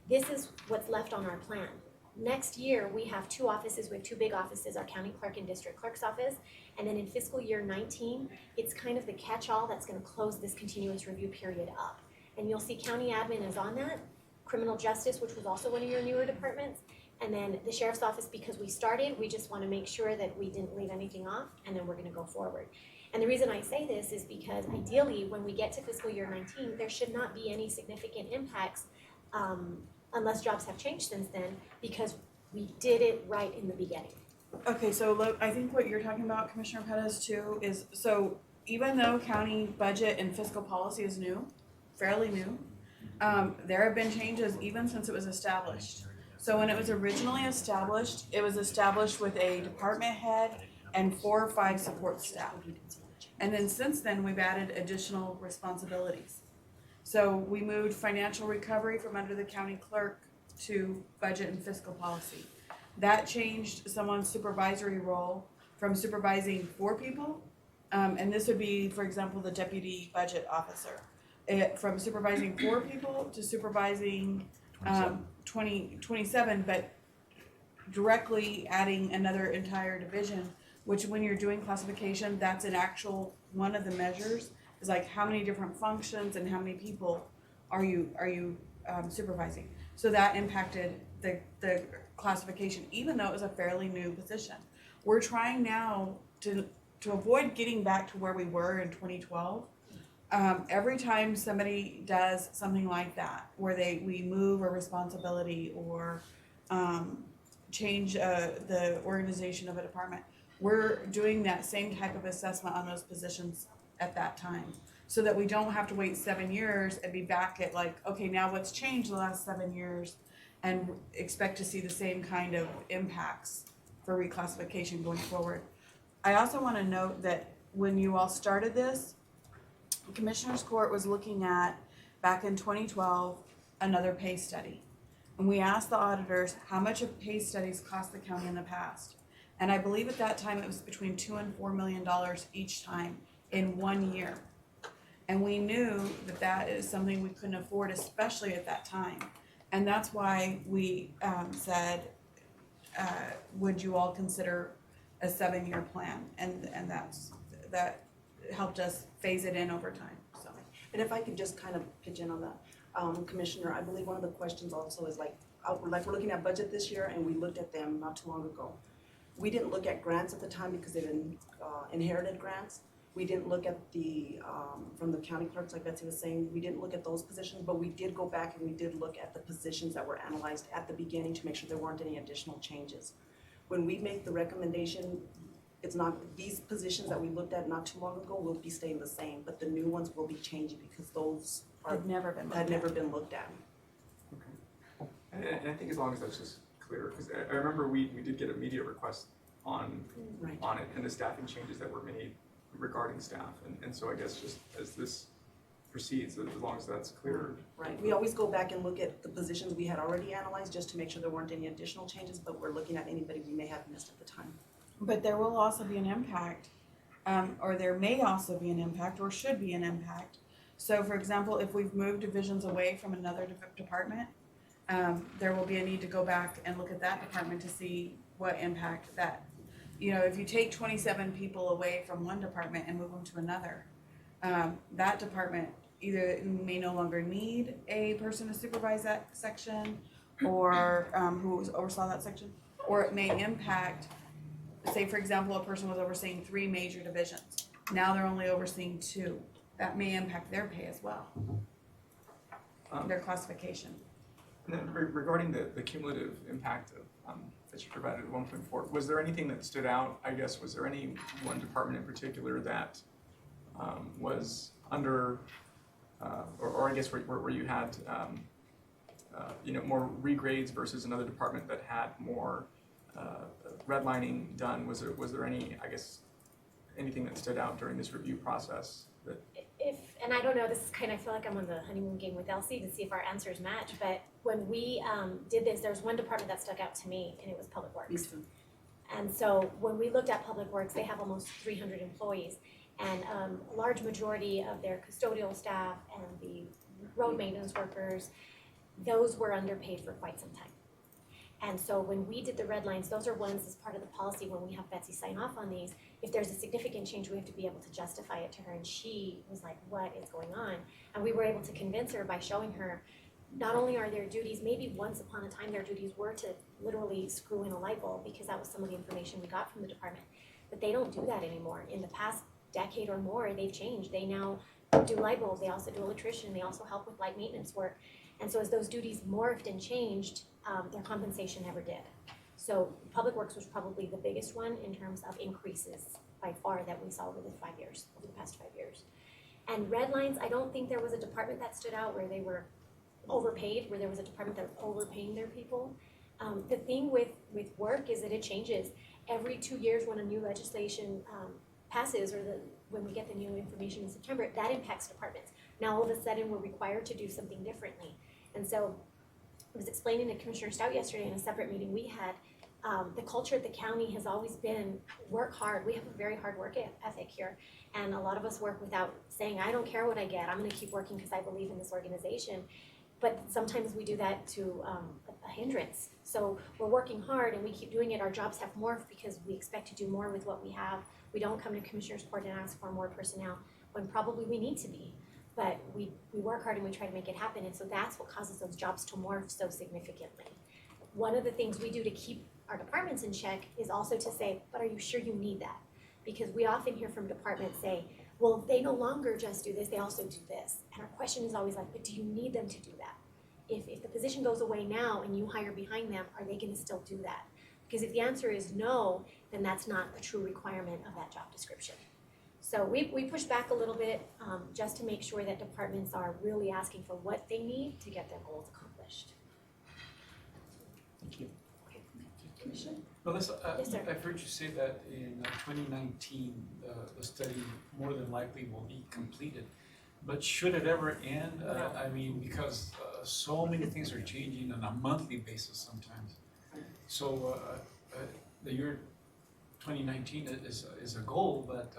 this is what's left on our plan. Next year, we have 2 offices. We have 2 big offices, our county clerk and district clerk's office. And then in fiscal year 19, it's kind of the catch-all that's going to close this continuous review period up. And you'll see county admin is on that, criminal justice, which was also one of your newer departments, and then the sheriff's office, because we started, we just want to make sure that we didn't leave anything off, and then we're going to go forward. And the reason I say this is because ideally, when we get to fiscal year 19, there should not be any significant impacts unless jobs have changed since then, because we did it right in the beginning. Okay, so look, I think what you're talking about, Commissioner Pettis, too, is so even though county budget and fiscal policy is new, fairly new, there have been changes even since it was established. So when it was originally established, it was established with a department head and 4 or 5 support staff. And then since then, we've added additional responsibilities. So we moved financial recovery from under the county clerk to budget and fiscal policy. That changed someone's supervisory role from supervising 4 people, and this would be, for example, the deputy budget officer. From supervising 4 people to supervising 27, but directly adding another entire division, which when you're doing classification, that's an actual one of the measures, is like how many different functions and how many people are you supervising. So that impacted the classification, even though it was a fairly new position. We're trying now to avoid getting back to where we were in 2012. every time somebody does something like that, where we move a responsibility or, change, the organization of a department, we're doing that same type of assessment on those positions at that time. So that we don't have to wait 7 years and be back at like, okay, now what's changed the last 7 years, and expect to see the same kind of impacts for reclassification going forward. I also wanna note that when you all started this, Commissioners Court was looking at, back in 2012, another pay study. And we asked the auditors, how much have pay studies cost the county in the past? And I believe at that time it was between $2 and $4 million each time in 1 year. And we knew that that is something we couldn't afford, especially at that time. And that's why we said, would you all consider a 7-year plan? And that helped us phase it in over time, so. And if I could just kind of pitch in on that, Commissioner, I believe one of the questions also is like we're looking at budget this year, and we looked at them not too long ago. We didn't look at grants at the time because they've been inherited grants. We didn't look at the, from the county clerks, like Betsy was saying, we didn't look at those positions, but we did go back and we did look at the positions that were analyzed at the beginning to make sure there weren't any additional changes. When we make the recommendation, it's not, these positions that we looked at not too long ago will be staying the same, but the new ones will be changing because those Had never been looked at. Okay. And I think as long as that's just clear, because I remember we did get a media request on it and the staffing changes that were made regarding staff. And so I guess just as this proceeds, as long as that's clear. Right, we always go back and look at the positions we had already analyzed just to make sure there weren't any additional changes, but we're looking at anybody we may have missed at the time. But there will also be an impact, or there may also be an impact, or should be an impact. So for example, if we've moved divisions away from another department, there will be a need to go back and look at that department to see what impact that, if you take 27 people away from one department and move them to another, that department either may no longer need a person to supervise that section, or who oversaw that section, or it may impact, say for example, a person was overseeing 3 major divisions. Now they're only overseeing 2. That may impact their pay as well, their classification. And then regarding the cumulative impact of, that you provided at 1.4, was there anything that stood out? I guess, was there any one department in particular that was under, or I guess where you had, more regrades versus another department that had more redlining done? Was there any, I guess, anything that stood out during this review process? And I don't know, this is kind of, I feel like I'm on the honeymoon game with Elsie to see if our answers match, but when we did this, there was one department that stuck out to me, and it was Public Works. And so when we looked at Public Works, they have almost 300 employees, and a large majority of their custodial staff and the road maintenance workers, those were underpaid for quite some time. And so when we did the red lines, those are ones as part of the policy when we have Betsy sign off on these. If there's a significant change, we have to be able to justify it to her. And she was like, what is going on? And we were able to convince her by showing her not only are their duties, maybe once upon a time their duties were to literally screw in a light bulb, because that was some of the information we got from the department. But they don't do that anymore. In the past decade or more, they've changed. They now do light bulbs. They also do electrician. They also help with light maintenance work. And so as those duties morphed and changed, their compensation never did. So Public Works was probably the biggest one in terms of increases by far that we saw over the past 5 years. And red lines, I don't think there was a department that stood out where they were overpaid, where there was a department that was overpaying their people. The thing with work is that it changes. Every 2 years when a new legislation passes, or when we get the new information in September, that impacts departments. Now all of a sudden we're required to do something differently. And so I was explaining to Commissioner Stout yesterday in a separate meeting we had, the culture at the county has always been work hard. We have a very hard work ethic here. And a lot of us work without saying, I don't care what I get, I'm gonna keep working because I believe in this organization. But sometimes we do that to a hindrance. So we're working hard and we keep doing it. Our jobs have morphed because we expect to do more with what we have. We don't come to Commissioner's Court and ask for more personnel when probably we need to be. But we work hard and we try to make it happen, and so that's what causes those jobs to morph so significantly. One of the things we do to keep our departments in check is also to say, but are you sure you need that? Because we often hear from departments say, well, they no longer just do this, they also do this. And our question is always like, but do you need them to do that? If the position goes away now and you hire behind them, are they gonna still do that? Because if the answer is no, then that's not a true requirement of that job description. So we push back a little bit just to make sure that departments are really asking for what they need to get their goals accomplished. Thank you. Okay. Commissioner? Melissa, Yes, sir. I've heard you say that in 2019, the study more than likely will be completed. But should it ever end? I mean, because so many things are changing on a monthly basis sometimes. So the year 2019 is a goal, but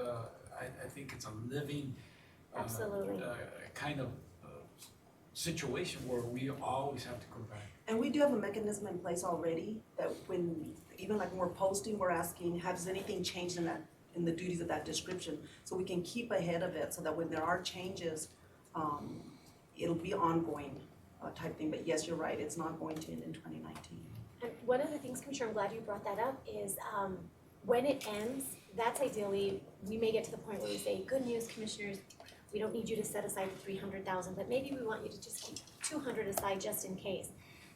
I think it's a living Absolutely. kind of situation where we always have to go back. And we do have a mechanism in place already that when, even like when we're posting, we're asking, has anything changed in the duties of that description? So we can keep ahead of it so that when there are changes, it'll be ongoing type thing. But yes, you're right, it's not going to end in 2019. And one of the things, Commissioner, I'm glad you brought that up, is when it ends, that's ideally, we may get to the point where we say, good news, commissioners, we don't need you to set aside the $300,000, but maybe we want you to just keep $200 aside just in case.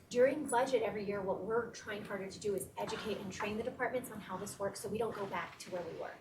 During budget every year, what we're trying harder to do is educate and train the departments on how this works so we don't go back to where we were.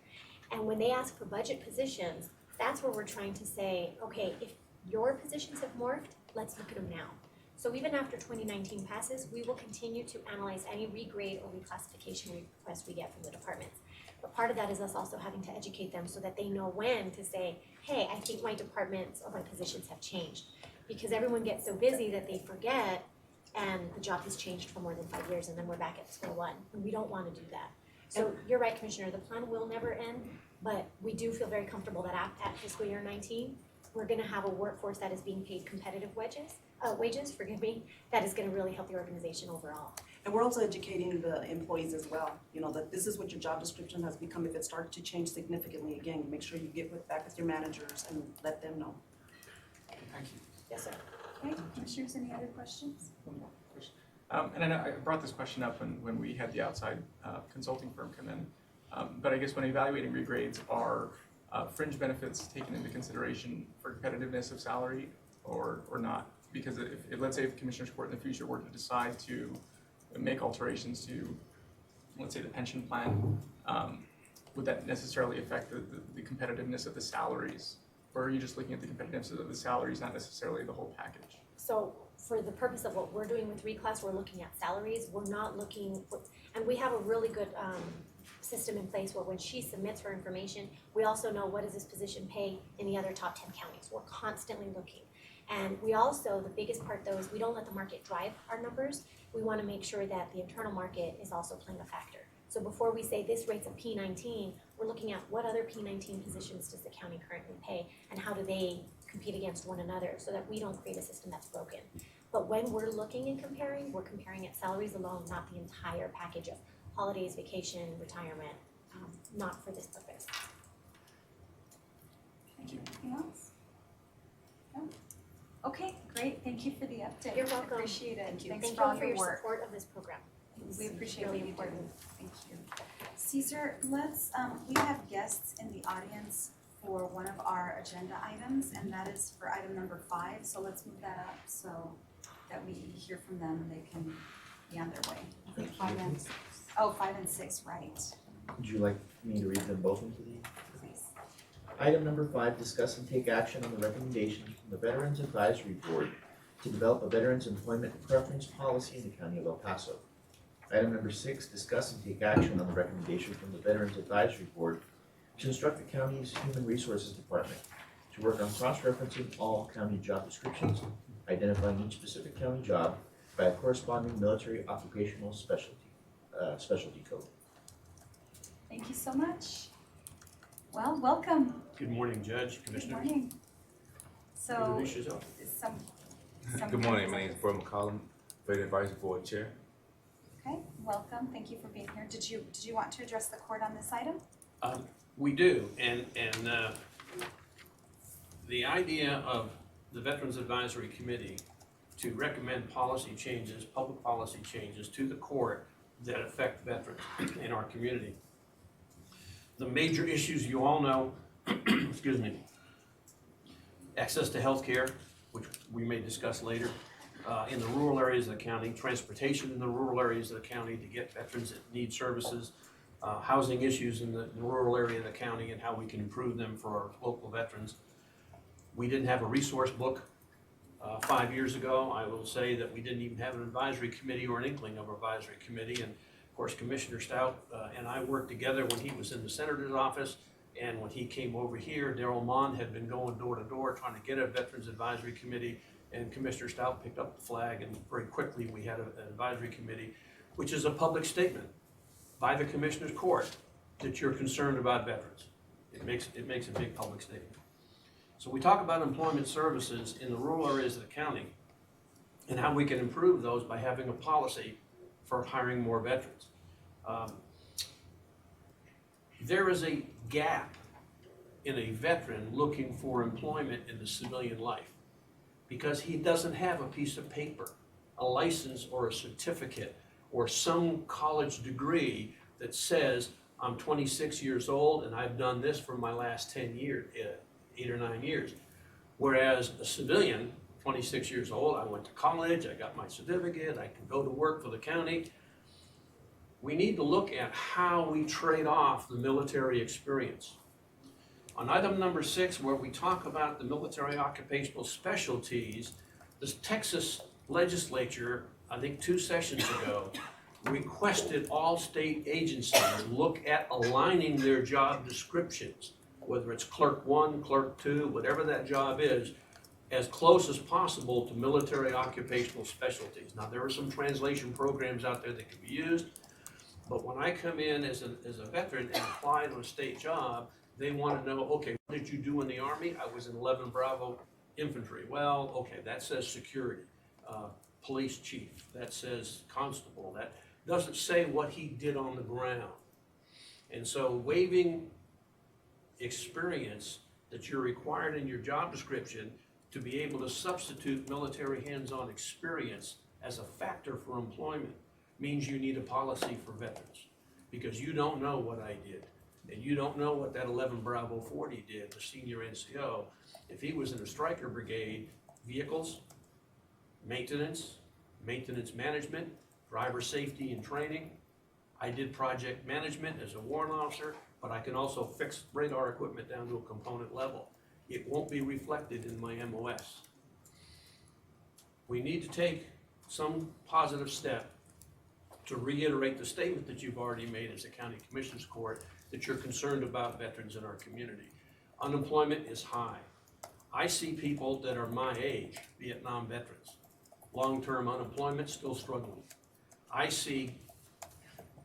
And when they ask for budget positions, that's where we're trying to say, okay, if your positions have morphed, let's look at them now. So even after 2019 passes, we will continue to analyze any regrade or reclassification requests we get from the departments. But part of that is us also having to educate them so that they know when to say, hey, I think my departments or my positions have changed. Because everyone gets so busy that they forget and the job has changed for more than 5 years and then we're back at square one. And we don't want to do that. So you're right, Commissioner, the plan will never end, but we do feel very comfortable that at fiscal year 19, we're gonna have a workforce that is being paid competitive wages, that is gonna really help the organization overall. And we're also educating the employees as well, you know, that this is what your job description has become. If it starts to change significantly, again, make sure you get back with your managers and let them know. Thank you. Yes, sir. Okay, commissioners, any other questions? One more question. And I know I brought this question up when we had the outside consulting firm come in. But I guess when evaluating regrades, are fringe benefits taken into consideration for competitiveness of salary or not? Because if let's say if Commissioners Court in the future were to decide to make alterations to, let's say, the pension plan, would that necessarily affect the competitiveness of the salaries? Or are you just looking at the competitiveness of the salaries, not necessarily the whole package? So for the purpose of what we're doing with reclass, we're looking at salaries. We're not looking, and we have a really good system in place where when she submits her information, we also know what does this position pay in the other top 10 counties. We're constantly looking. And we also, the biggest part though, is we don't let the market drive our numbers. We want to make sure that the internal market is also playing a factor. So before we say this rate's a P19, we're looking at what other P19 positions does the county currently pay and how do they compete against one another so that we don't create a system that's broken. But when we're looking and comparing, we're comparing at salaries alone, not the entire package of holidays, vacation, retirement, not for this purpose. Thank you. Anything else? No? Okay, great. Thank you for the update. You're welcome. Appreciate it. Thank Thanks you for all for your your work. support of this program. We appreciate really what you do. important. Thank you. Caesar, let's, we have guests in the audience for one of our agenda items, and that is for item number 5. So let's move that up so that we hear from them and they can be on their way. I think 5 and 6. Oh, 5 and 6, right. Would you like me to read them both into the? Please. Item number 5, discuss and take action on the recommendations from the Veterans Advisory Board to develop a veterans employment preference policy in the County of El Paso. Item number 6, discuss and take action on the recommendation from the Veterans Advisory Board to instruct the county's Human Resources Department to work on cross-referencing all county job descriptions, identifying each specific county job by a corresponding military occupational specialty code. Thank you so much. Well, welcome. Good morning, Judge, Good Commissioners. morning. So, Introduce yourself. some. Good morning, my name is Bert McCollum, Veteran Advisory Board Chair. Okay, welcome. Thank you for being here. Did you want to address the court on this item? We do, and the idea of the Veterans Advisory Committee to recommend policy changes, public policy changes to the court that affect veterans in our community. The major issues you all know excuse me, access to health care, which we may discuss later, in the rural areas of the county, transportation in the rural areas of the county to get veterans that need services, housing issues in the rural area of the county and how we can improve them for our local veterans. We didn't have a resource book 5 years ago. I will say that we didn't even have an advisory committee or an inkling of an advisory committee. And of course, Commissioner Stout and I worked together when he was in the senator's office. And when he came over here, Darrell Mond had been going door to door trying to get a Veterans Advisory Committee, and Commissioner Stout picked up the flag, and very quickly we had an advisory committee, which is a public statement by the Commissioner's Court that you're concerned about veterans. It makes a big public statement. So we talk about employment services in the rural areas of the county and how we can improve those by having a policy for hiring more veterans. There is a gap in a veteran looking for employment in the civilian life because he doesn't have a piece of paper, a license or a certificate or some college degree that says I'm 26 years old and I've done this for my last 10 years, 8 or 9 years. Whereas a civilian, 26 years old, I went to college, I got my certificate, I can go to work for the county. We need to look at how we trade off the military experience. On item number 6, where we talk about the military occupational specialties, the Texas legislature, I think 2 sessions ago, requested all state agencies look at aligning their job descriptions, whether it's clerk 1, clerk 2, whatever that job is, as close as possible to military occupational specialties. Now, there are some translation programs out there that can be used, but when I come in as a veteran and apply to a state job, they want to know, okay, what did you do in the Army? I was in 11 Bravo Infantry. Well, okay, that says security. Police chief, that says constable. That doesn't say what he did on the ground. And so waiving experience that you're required in your job description to be able to substitute military hands-on experience as a factor for employment means you need a policy for veterans, because you don't know what I did, and you don't know what that 11 Bravo 40 did, the senior NCO. If he was in a striker brigade, vehicles, maintenance management, driver safety and training. I did project management as a warrant officer, but I can also fix radar equipment down to a component level. It won't be reflected in my MOS. We need to take some positive step to reiterate the statement that you've already made as a county commissioner's court that you're concerned about veterans in our community. Unemployment is high. I see people that are my age, Vietnam veterans, long-term unemployment, still struggling. I see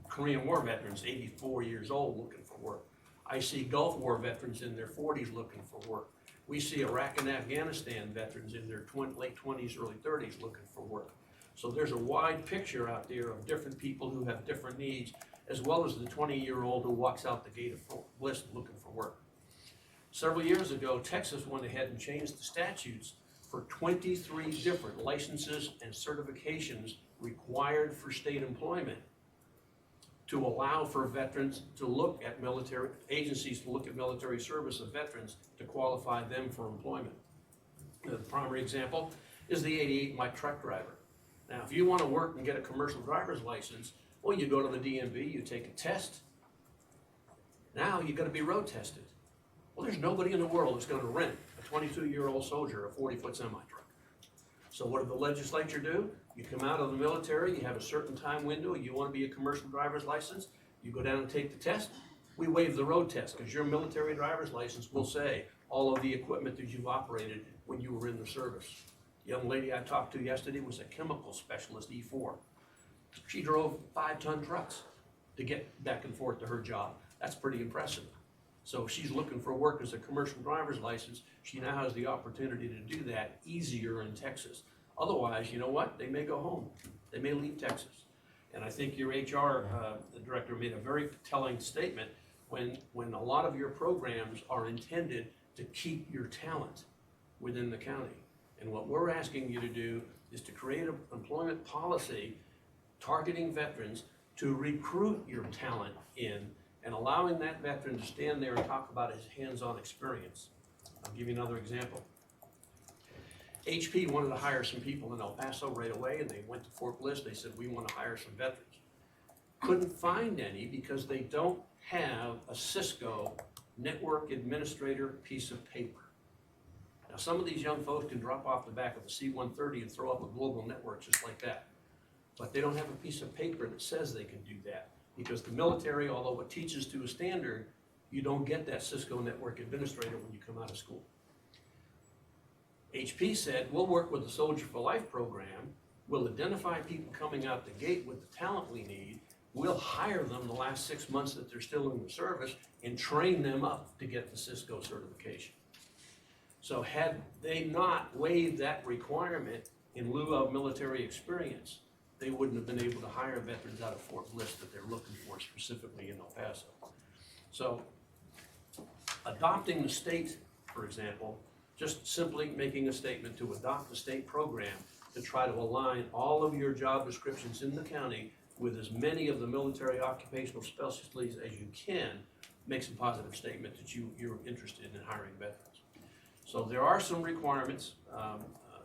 Korean War veterans, 84 years old, looking for work. I see Gulf War veterans in their 40s looking for work. We see Iraq and Afghanistan veterans in their late 20s, early 30s looking for work. So there's a wide picture out there of different people who have different needs, as well as the 20-year-old who walks out the gate of bliss looking for work. Several years ago, Texas went ahead and changed the statutes for 23 different licenses and certifications required for state employment to allow for veterans to look at military agencies to look at military service of veterans to qualify them for employment. The primary example is the 88 Mike truck driver. Now, if you want to work and get a commercial driver's license, well, you go to the DMV, you take a test. Now you got to be road tested. Well, there's nobody in the world that's going to rent a 22-year-old soldier a 40-foot semi-truck. So what did the legislature do? You come out of the military, you have a certain time window, you want to be a commercial driver's license, you go down and take the test. We waive the road test because your military driver's license will say all of the equipment that you've operated when you were in the service. The young lady I talked to yesterday was a chemical specialist, E4. She drove 5-ton trucks to get back and forth to her job. That's pretty impressive. So if she's looking for work as a commercial driver's license, she now has the opportunity to do that easier in Texas. Otherwise, you know what? They may go home. They may leave Texas. And I think your HR director made a very telling statement when a lot of your programs are intended to keep your talent within the county. And what we're asking you to do is to create an employment policy targeting veterans to recruit your talent in and allowing that veteran to stand there and talk about his hands-on experience. I'll give you another example. HP wanted to hire some people in El Paso right away, and they went to Fort Bliss. They said, we want to hire some veterans. Couldn't find any because they don't have a Cisco network administrator piece of paper. Now, some of these young folks can drop off the back of a C-130 and throw up a global network just like that. But they don't have a piece of paper that says they can do that, because the military, although it teaches to a standard, you don't get that Cisco network administrator when you come out of school. HP said, we'll work with the Soldier for Life program, we'll identify people coming out the gate with the talent we need, we'll hire them the last 6 months that they're still in the service and train them up to get the Cisco certification. So had they not waived that requirement in lieu of military experience, they wouldn't have been able to hire veterans out of Fort Bliss that they're looking for specifically in El Paso. So adopting the state, for example, just simply making a statement to adopt the state program to try to align all of your job descriptions in the county with as many of the military occupational specialties as you can makes a positive statement that you're interested in hiring veterans. So there are some requirements.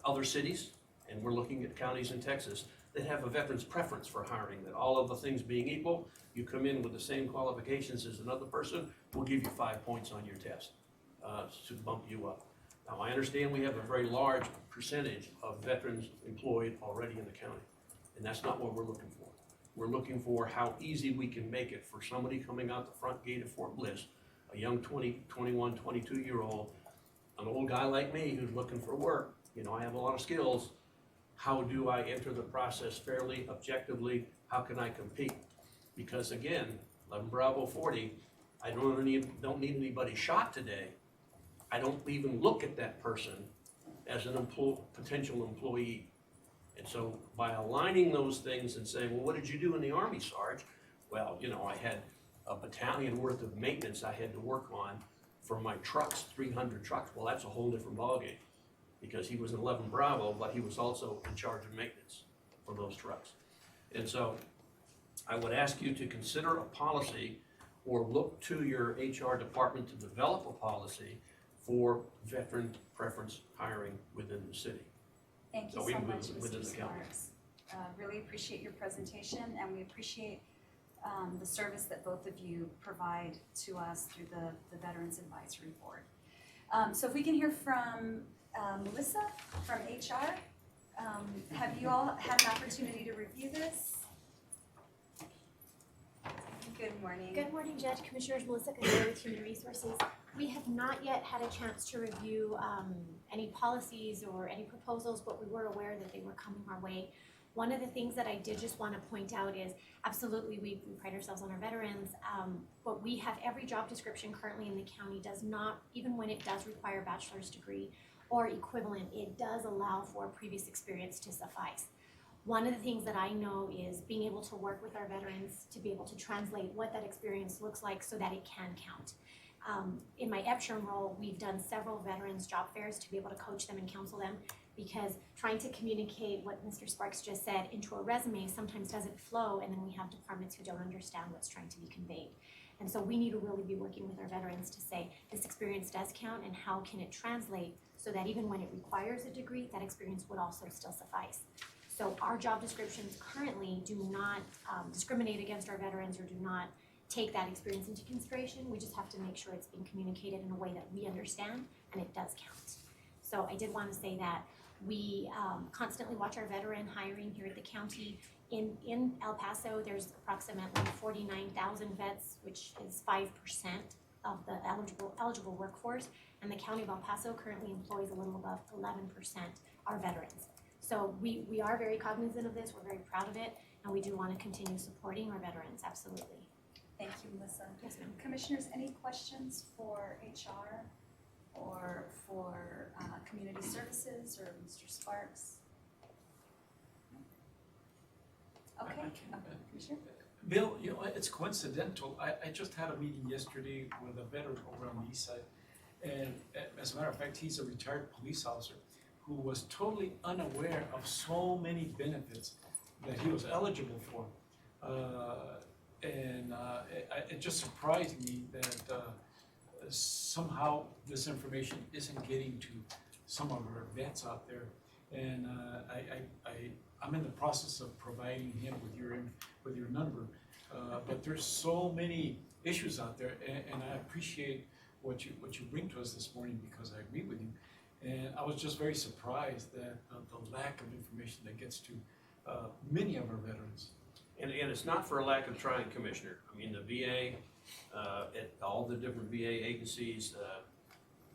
Other cities, and we're looking at counties in Texas, that have a veteran's preference for hiring, that all of the things being equal, you come in with the same qualifications as another person, we'll give you 5 points on your test to bump you up. Now, I understand we have a very large percentage of veterans employed already in the county, and that's not what we're looking for. We're looking for how easy we can make it for somebody coming out the front gate of Fort Bliss, a young 20, 21, 22-year-old, an old guy like me who's looking for work. You know, I have a lot of skills. How do I enter the process fairly, objectively? How can I compete? Because again, 11 Bravo 40, I don't need anybody shot today. I don't even look at that person as an potential employee. And so by aligning those things and saying, well, what did you do in the Army, Sarge? Well, you know, I had a battalion worth of maintenance I had to work on for my trucks, 300 trucks. Well, that's a whole different ballgame, because he was in 11 Bravo, but he was also in charge of maintenance for those trucks. And so I would ask you to consider a policy or look to your HR department to develop a policy for veteran preference hiring within the city. Thank you So so even much, within Mr. the county. Sparks. Really appreciate your presentation, and we appreciate the service that both of you provide to us through the Veterans Advisory Board. So if we can hear from Melissa from HR. Have you all had an opportunity to review this? Good morning. Good morning, Judge, Commissioners. Melissa Cadero with Human Resources. We have not yet had a chance to review any policies or any proposals, but we were aware that they were coming our way. One of the things that I did just want to point out is absolutely we pride ourselves on our veterans, but we have every job description currently in the county does not, even when it does require a bachelor's degree or equivalent, it does allow for previous experience to suffice. One of the things that I know is being able to work with our veterans to be able to translate what that experience looks like so that it can count. In my EPSHRM role, we've done several veterans job fairs to be able to coach them and counsel them, because trying to communicate what Mr. Sparks just said into a resume sometimes doesn't flow, and then we have departments who don't understand what's trying to be conveyed. And so we need to really be working with our veterans to say this experience does count, and how can it translate so that even when it requires a degree, that experience would also still suffice. So our job descriptions currently do not discriminate against our veterans or do not take that experience into consideration. We just have to make sure it's being communicated in a way that we understand and it does count. So I did want to say that we constantly watch our veteran hiring here at the county. In El Paso, there's approximately 49,000 vets, which is 5% of the eligible workforce, and the county of El Paso currently employs a little above 11% are veterans. So we are very cognizant of this, we're very proud of it, and we do want to continue supporting our veterans, absolutely. Thank you, Melissa. Yes, ma'am. Commissioners, any questions for HR or for Community Services or Mr. Sparks? Okay, Commissioner? Bill, you know, it's coincidental. I just had a meeting yesterday with a veteran over on the east side, and as a matter of fact, he's a retired police officer who was totally unaware of so many benefits that he was eligible for. And it just surprised me that somehow this information isn't getting to some of our vets out there. And I'm in the process of providing him with your number. But there's so many issues out there, and I appreciate what you bring to us this morning, because I agree with you. And I was just very surprised that the lack of information that gets to many of our veterans. And it's not for a lack of trying, Commissioner. I mean, the VA, at all the different VA agencies,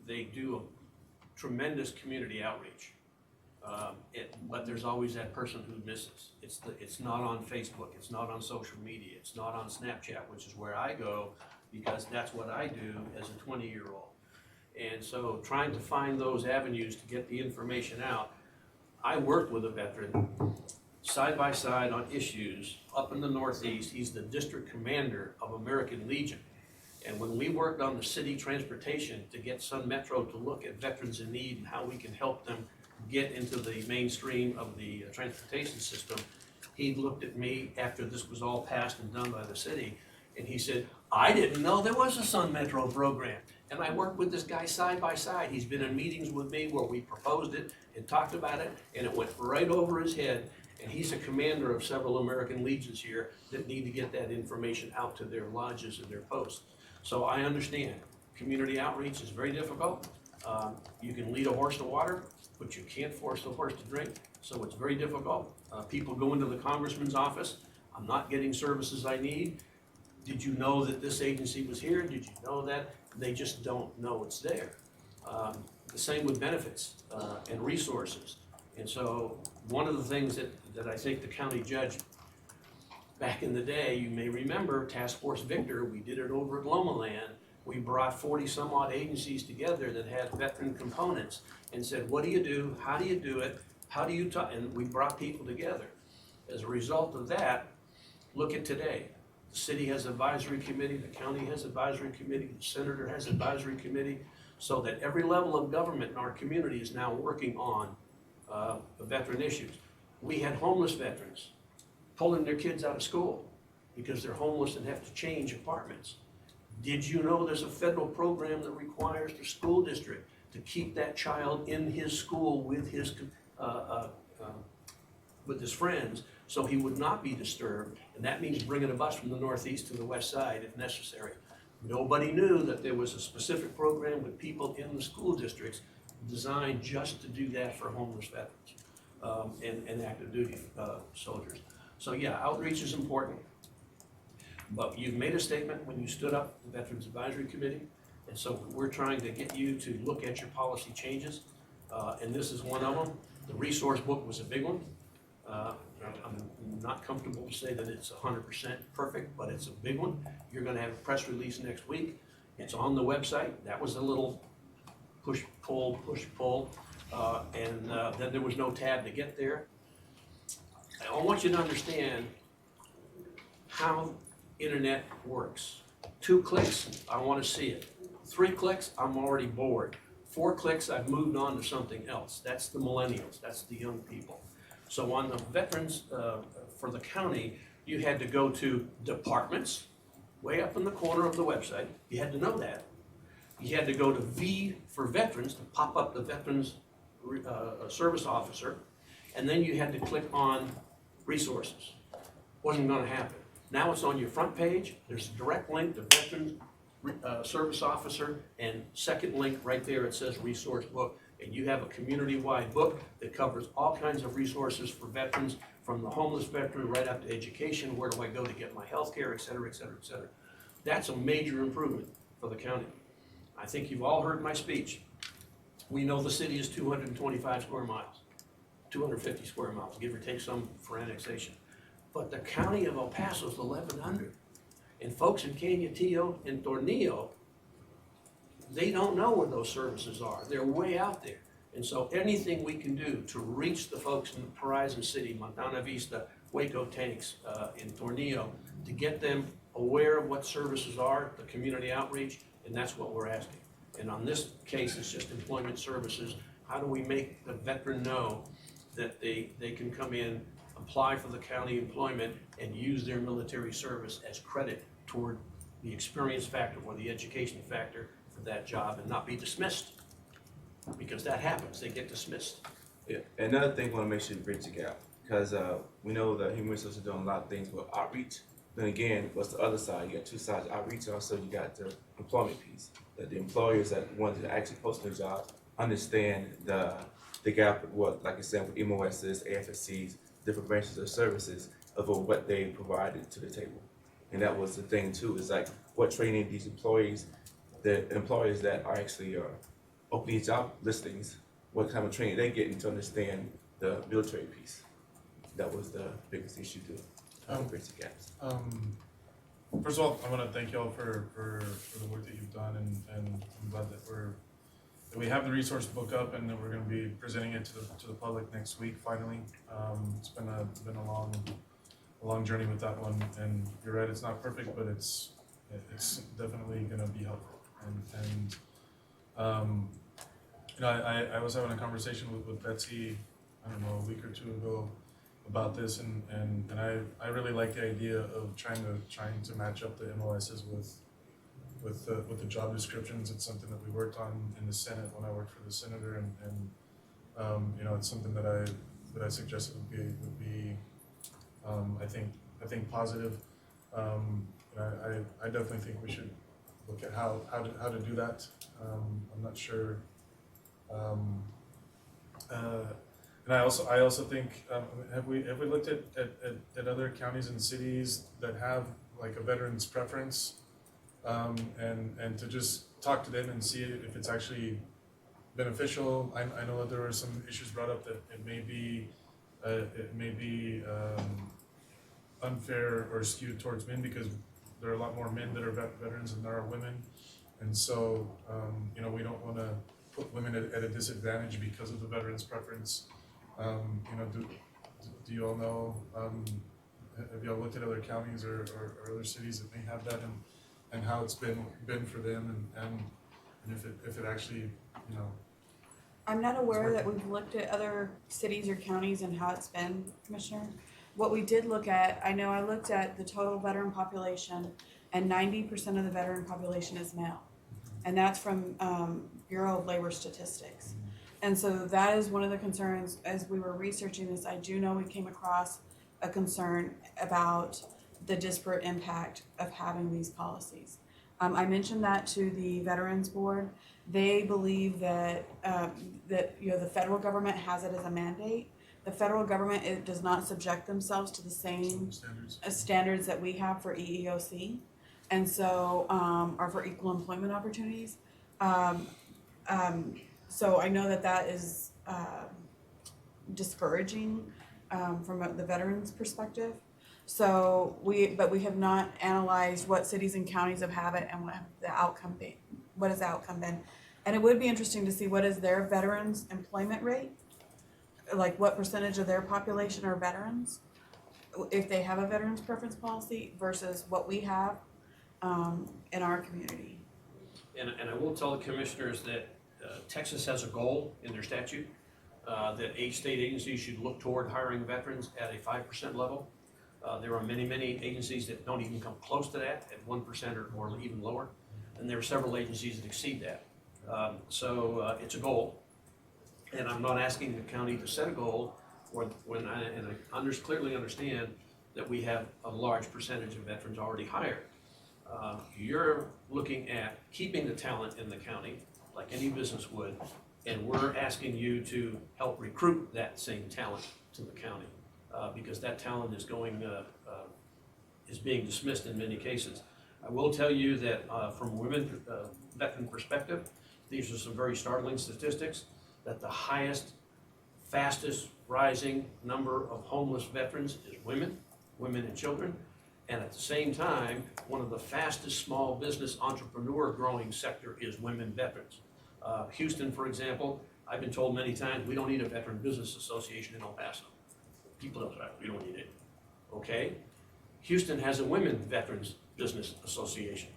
they do a tremendous community outreach. But there's always that person who misses. It's not on Facebook, it's not on social media, it's not on Snapchat, which is where I go, because that's what I do as a 20-year-old. And so trying to find those avenues to get the information out. I worked with a veteran side by side on issues up in the Northeast. He's the district commander of American Legion. And when we worked on the city transportation to get Sun Metro to look at veterans in need and how we can help them get into the mainstream of the transportation system, he looked at me after this was all passed and done by the city, and he said, I didn't know there was a Sun Metro program. And I worked with this guy side by side. He's been in meetings with me where we proposed it and talked about it, and it went right over his head. And he's a commander of several American Legions here that need to get that information out to their lodges and their posts. So I understand community outreach is very difficult. You can lead a horse to water, but you can't force the horse to drink. So it's very difficult. People go into the congressman's office. I'm not getting services I need. Did you know that this agency was here? Did you know that? They just don't know it's there. The same with benefits and resources. And so one of the things that I think the county judge, back in the day, you may remember Task Force Victor, we did it over at Lomaland. We brought 40 some odd agencies together that had veteran components and said, what do you do? How do you do it? How do you talk? And we brought people together. As a result of that, look at today. The city has advisory committee, the county has advisory committee, the senator has advisory committee, so that every level of government in our community is now working on the veteran issues. We had homeless veterans pulling their kids out of school because they're homeless and have to change apartments. Did you know there's a federal program that requires the school district to keep that child in his school with his friends so he would not be disturbed? And that means bringing a bus from the Northeast to the West Side if necessary. Nobody knew that there was a specific program with people in the school districts designed just to do that for homeless veterans and active duty soldiers. So yeah, outreach is important. But you've made a statement when you stood up the Veterans Advisory Committee, and so we're trying to get you to look at your policy changes, and this is one of them. The resource book was a big one. I'm not comfortable to say that it's 100% perfect, but it's a big one. You're going to have a press release next week. It's on the website. That was a little push-pull, and then there was no tab to get there. I want you to understand how internet works. 2 clicks, I want to see it. 3 clicks, I'm already bored. 4 clicks, I've moved on to something else. That's the millennials, that's the young people. So on the veterans, for the county, you had to go to departments, way up in the corner of the website. You had to know that. You had to go to V for veterans to pop up the veterans service officer, and then you had to click on resources. Wasn't going to happen. Now it's on your front page. There's a direct link to veterans service officer, and second link right there, it says resource book. And you have a community-wide book that covers all kinds of resources for veterans, from the homeless veteran right up to education, where do I go to get my health care, et cetera, et cetera, et cetera. That's a major improvement for the county. I think you've all heard my speech. We know the city is 225 square miles, 250 square miles, give or take some for annexation. But the county of El Paso is 1,100. And folks in Cañutillo and Tornillo, they don't know where those services are. They're way out there. And so anything we can do to reach the folks in Horizon City, Montana Vista, Waco Tanks, in Tornillo, to get them aware of what services are, the community outreach, and that's what we're asking. And on this case, it's just employment services. How do we make the veteran know that they can come in apply for the county employment and use their military service as credit toward the experience factor or the education factor for that job and not be dismissed. Because that happens, they get dismissed. Yeah. Another thing, we want to make sure you bridge the gap, because we know that human resources are doing a lot of things with outreach. Then again, what's the other side? You got two sides: outreach. Also, you got the employment piece. That the employers that want to actually post their jobs understand the gap. What, like I said, with MOSs, AFSCs, different branches of services of what they provided to the table. And that was the thing too. Is like what training these employees, the employers that are actually opening job listings, what kind of training they getting to understand the military piece. That was the biggest issue to bridge the gaps. First of all, I want to thank y'all for the work that you've done, and I'm glad that we have the resource book up and that we're going to be presenting it to the public next week. Finally, it's been a long journey with that one, and you're right, it's not perfect, but it's definitely going to be helpful. You know, I was having a conversation with Betsy, I don't know, a week or two ago about this, and I really like the idea of trying to match up the MOSs with the job descriptions. It's something that we worked on in the Senate when I worked for the senator, and you know, it's something that I suggested would be I think positive. I definitely think we should look at how to do that. I'm not sure. And I also think, have we looked at other counties and cities that have like a veterans preference, and to just talk to them and see if it's actually beneficial. I know that there were some issues brought up that it may be unfair or skewed towards men, because there are a lot more men that are veterans than there are women, and so you know, we don't want to put women at a disadvantage because of the veterans preference. You know, do you all know, have y'all looked at other counties or other cities that may have that, and how it's been for them, and if it actually, you know? I'm not aware that we've looked at other cities or counties and how it's been, Commissioner. What we did look at, I know I looked at the total veteran population, and 90% of the veteran population is male. And that's from Bureau of Labor Statistics. And so that is one of the concerns. As we were researching this, I do know we came across a concern about the disparate impact of having these policies. I mentioned that to the Veterans Board. They believe that you know, the federal government has it as a mandate. The federal government, it does not subject themselves to the same standards that we have for EEOC, and so or for equal employment opportunities. So I know that is discouraging from the veterans' perspective. So we have not analyzed what cities and counties have it and what has the outcome been. And it would be interesting to see what is their veterans' employment rate, like what percentage of their population are veterans, if they have a veterans preference policy versus what we have in our community. And I will tell the commissioners that Texas has a goal in their statute that each state agency should look toward hiring veterans at a 5% level. There are many agencies that don't even come close to that, at 1% or even lower, and there are several agencies that exceed that. So it's a goal, and I'm not asking the county to set a goal when I clearly understand that we have a large percentage of veterans already hired. You're looking at keeping the talent in the county like any business would, and we're asking you to help recruit that same talent to the county because that talent is being dismissed in many cases. I will tell you that from a women veteran perspective, these are some very startling statistics, that the highest, fastest rising number of homeless veterans is women and children. And at the same time, one of the fastest small business entrepreneur growing sector is women veterans. Houston, for example, I've been told many times, we don't need a veteran business association in El Paso. People don't say, we don't need it, okay? Houston has a women veterans business association.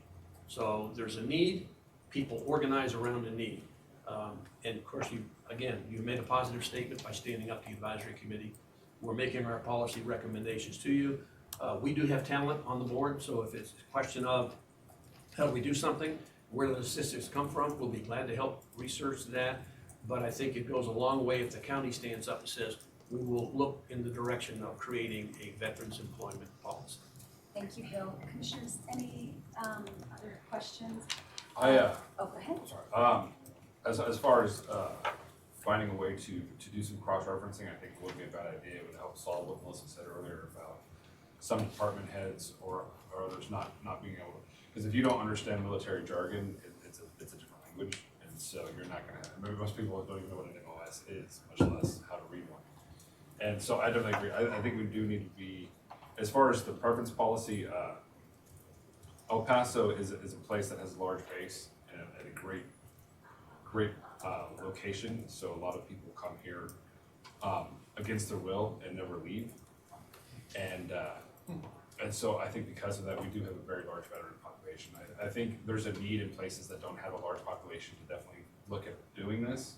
So there's a need, people organize around a need. And of course, you made a positive statement by standing up to the advisory committee. we're making our policy recommendations to you. We do have talent on the board, so if it's a question of how do we do something, where do the statistics come from, we'll be glad to help research that. But I think it goes a long way if the county stands up and says, we will look in the direction of creating a veterans employment policy. Thank you, Bill. Commissioners, any other questions? Oh, go ahead. Sorry. As far as finding a way to do some cross-referencing, I think it would be a bad idea. It would help solve what Melissa said earlier about some department heads or others not being able to, because if you don't understand military jargon, it's a different language, and so you're not going to. I mean, most people don't even know what an MOS is, much less how to read one. And so I definitely agree. I think we do need to be, as far as the preference policy, El Paso is a place that has a large base and a great location. So a lot of people come here against their will and never leave. And so I think because of that, we do have a very large veteran population. I think there's a need in places that don't have a large population to definitely look at doing this.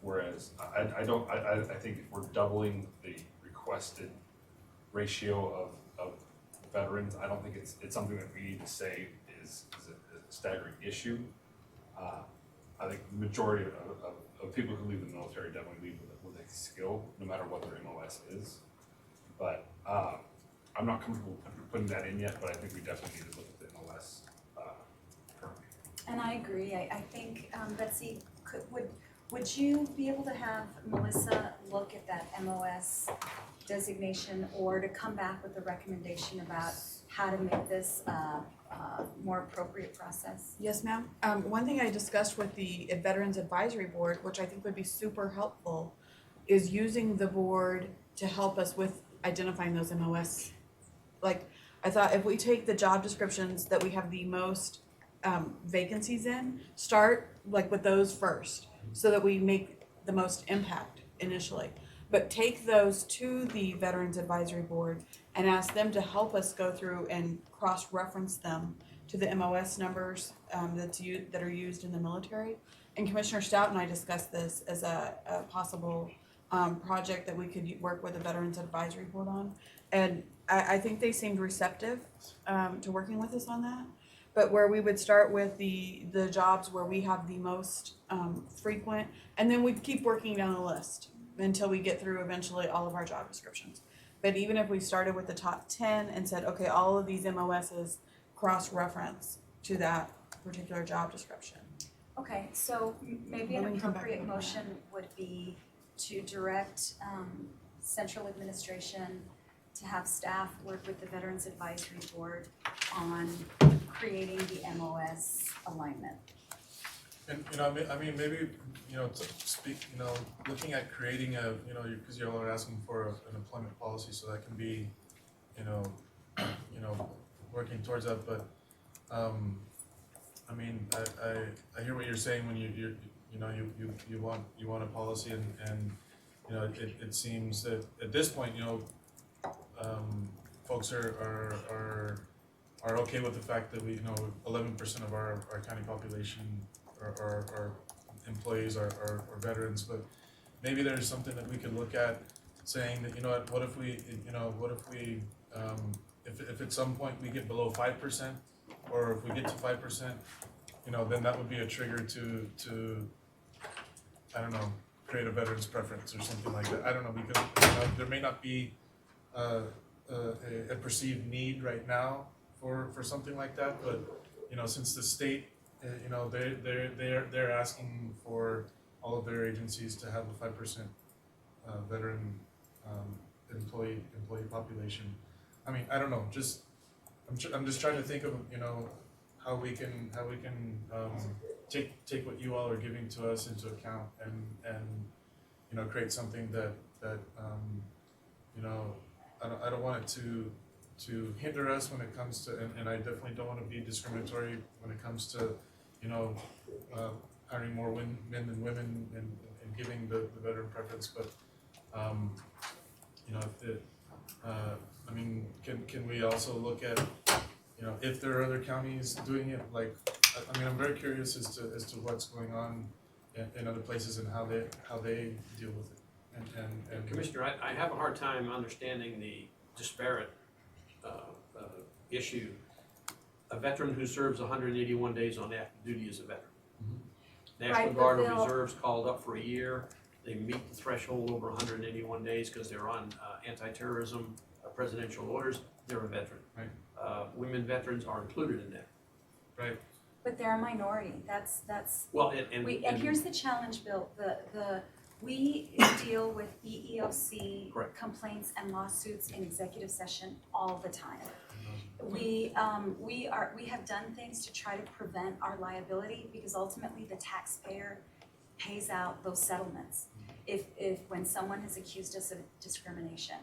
Whereas I think if we're doubling the requested ratio of veterans, I don't think it's something that we need to say is a staggering issue. I think the majority of people who leave the military definitely leave with a skill, no matter what their MOS is. But I'm not comfortable putting that in yet, but I think we definitely need to look at the MOS currently. And I agree. I think, Betsy, would you be able to have Melissa look at that MOS designation or to come back with a recommendation about how to make this a more appropriate process? Yes, ma'am. One thing I discussed with the Veterans Advisory Board, which I think would be super helpful, is using the board to help us with identifying those MOS. Like, I thought if we take the job descriptions that we have the most vacancies in, start like with those first, so that we make the most impact initially. But take those to the Veterans Advisory Board and ask them to help us go through and cross-reference them to the MOS numbers that are used in the military. And Commissioner Stout and I discussed this as a possible project that we could work with the Veterans Advisory Board on. And I think they seemed receptive to working with us on that. But where we would start with the jobs where we have the most frequent, and then we'd keep working down the list until we get through eventually all of our job descriptions. But even if we started with the top 10 and said, okay, all of these MOSs cross-reference to that particular job description. Okay, so maybe an appropriate motion would be to direct central administration to have staff work with the Veterans Advisory Board on creating the MOS alignment. And, I mean, maybe, to speak, looking at creating a, because you all are asking for an employment policy, so that can be, working towards that, but, I mean, I hear what you're saying when you want a policy and it seems that at this point, folks are okay with the fact that 11% of our county population our employees are veterans, but maybe there's something that we could look at saying that, what if we if at some point we get below 5%, or if we get to 5%, then that would be a trigger to I don't know, create a veterans preference or something like that. I don't know, because there may not be a perceived need right now for something like that, but since the state they're asking for all of their agencies to have a 5% veteran employee population. I mean, I don't know. I'm just trying to think of how we can take what you all are giving to us into account and create something that I don't want it to hinder us when it comes to, and I definitely don't want to be discriminatory when it comes to hiring more men than women and giving the veteran preference, but I mean, can we also look at if there are other counties doing it? Like, I mean, I'm very curious as to what's going on in other places and how they deal with it. And Commissioner, I have a hard time understanding the disparate issue. A veteran who serves 181 days on active duty is a veteran. National Right, but Guard or they'll- Reserves called up for a year, they meet the threshold over 181 days because they're on anti-terrorism presidential orders, they're a veteran. Right. Women veterans are included in that. Right. But they're a minority, that's, Well, and here's the challenge, Bill, we deal with EEOC Correct. complaints and lawsuits in executive session all the time. We have done things to try to prevent our liability because ultimately the taxpayer pays out those settlements if when someone has accused us of discrimination.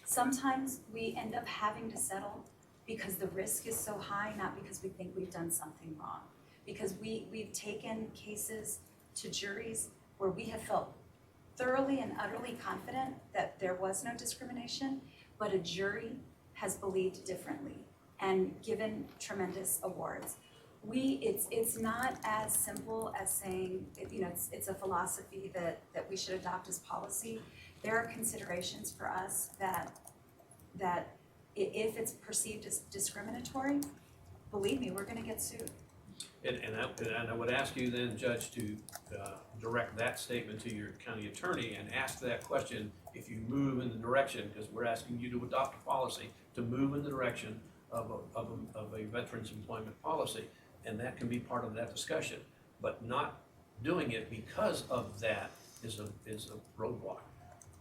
Sometimes we end up having to settle because the risk is so high, not because we think we've done something wrong. Because we've taken cases to juries where we have felt thoroughly and utterly confident that there was no discrimination, but a jury has believed differently and given tremendous awards. It's not as simple as saying, it's a philosophy that we should adopt as policy. There are considerations for us that if it's perceived as discriminatory, believe me, we're gonna get sued. And I would ask you then, Judge, to direct that statement to your county attorney and ask that question if you move in the direction, because we're asking you to adopt a policy to move in the direction of a veterans employment policy. And that can be part of that discussion. But not doing it because of that is a roadblock.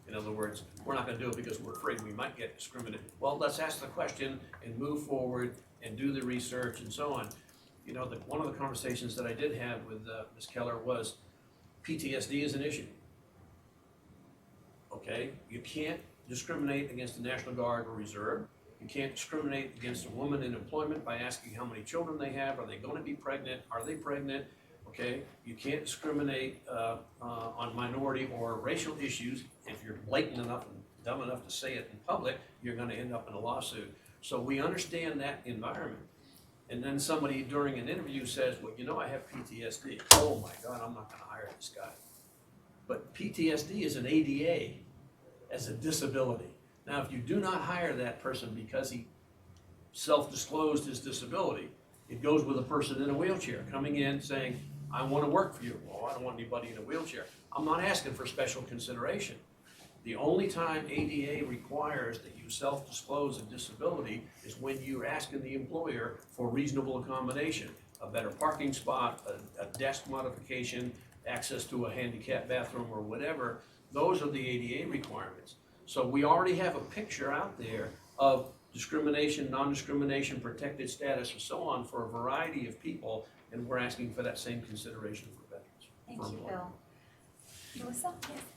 In other words, we're not gonna do it because we're afraid we might get discriminated. Well, let's ask the question and move forward and do the research and so on. You know, one of the conversations that I did have with Ms. Keller was PTSD is an issue. Okay, you can't discriminate against the National Guard or Reserve. You can't discriminate against a woman in employment by asking how many children they have. Are they going to be pregnant? Are they pregnant? Okay, you can't discriminate on minority or racial issues. If you're blatant enough and dumb enough to say it in public, you're going to end up in a lawsuit. So we understand that environment. And then somebody during an interview says, well, you know, I have PTSD. Oh my God, I'm not going to hire this guy. But PTSD is an ADA as a disability. Now, if you do not hire that person because he self-disclosed his disability, it goes with a person in a wheelchair coming in saying, I want to work for you. Well, I don't want anybody in a wheelchair. I'm not asking for special consideration. The only time ADA requires that you self-disclose a disability is when you're asking the employer for reasonable accommodation, a better parking spot, a desk modification, access to a handicapped bathroom or whatever. Those are the ADA requirements. So we already have a picture out there of discrimination, non-discrimination, protected status, and so on for a variety of people, and we're asking for that same consideration for veterans. Thank you, Bill. Melissa?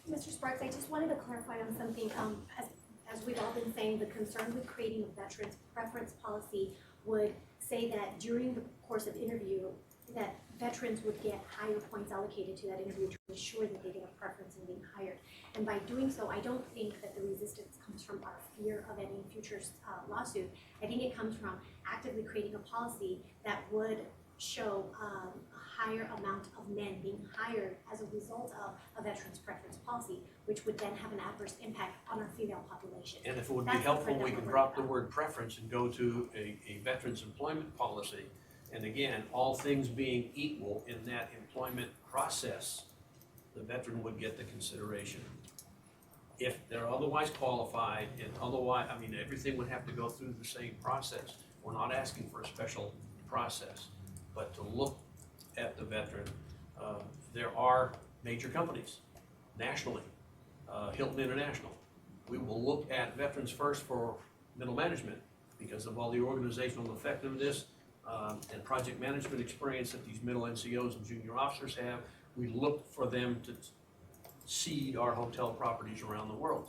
Yes, Mr. Sparks, I just wanted to clarify on something. As we've all been saying, the concern with creating a veterans preference policy would say that during the course of interview, that veterans would get higher points allocated to that interview to ensure that they get a preference in being hired. And by doing so, I don't think that the resistance comes from our fear of any future lawsuit. I think it comes from actively creating a policy that would show a higher amount of men being hired as a result of a veterans preference policy, which would then have an adverse impact on our female population. And if it would be helpful, we could drop the word preference and go to a veterans employment policy. And again, all things being equal in that employment process, the veteran would get the consideration. If they're otherwise qualified and otherwise, I mean, everything would have to go through the same process. We're not asking for a special process, but to look at the veteran. There are major companies nationally, Hilton International. We will look at veterans first for middle management because of all the organizational effectiveness and project management experience that these middle NCOs and junior officers have. We look for them to seed our hotel properties around the world.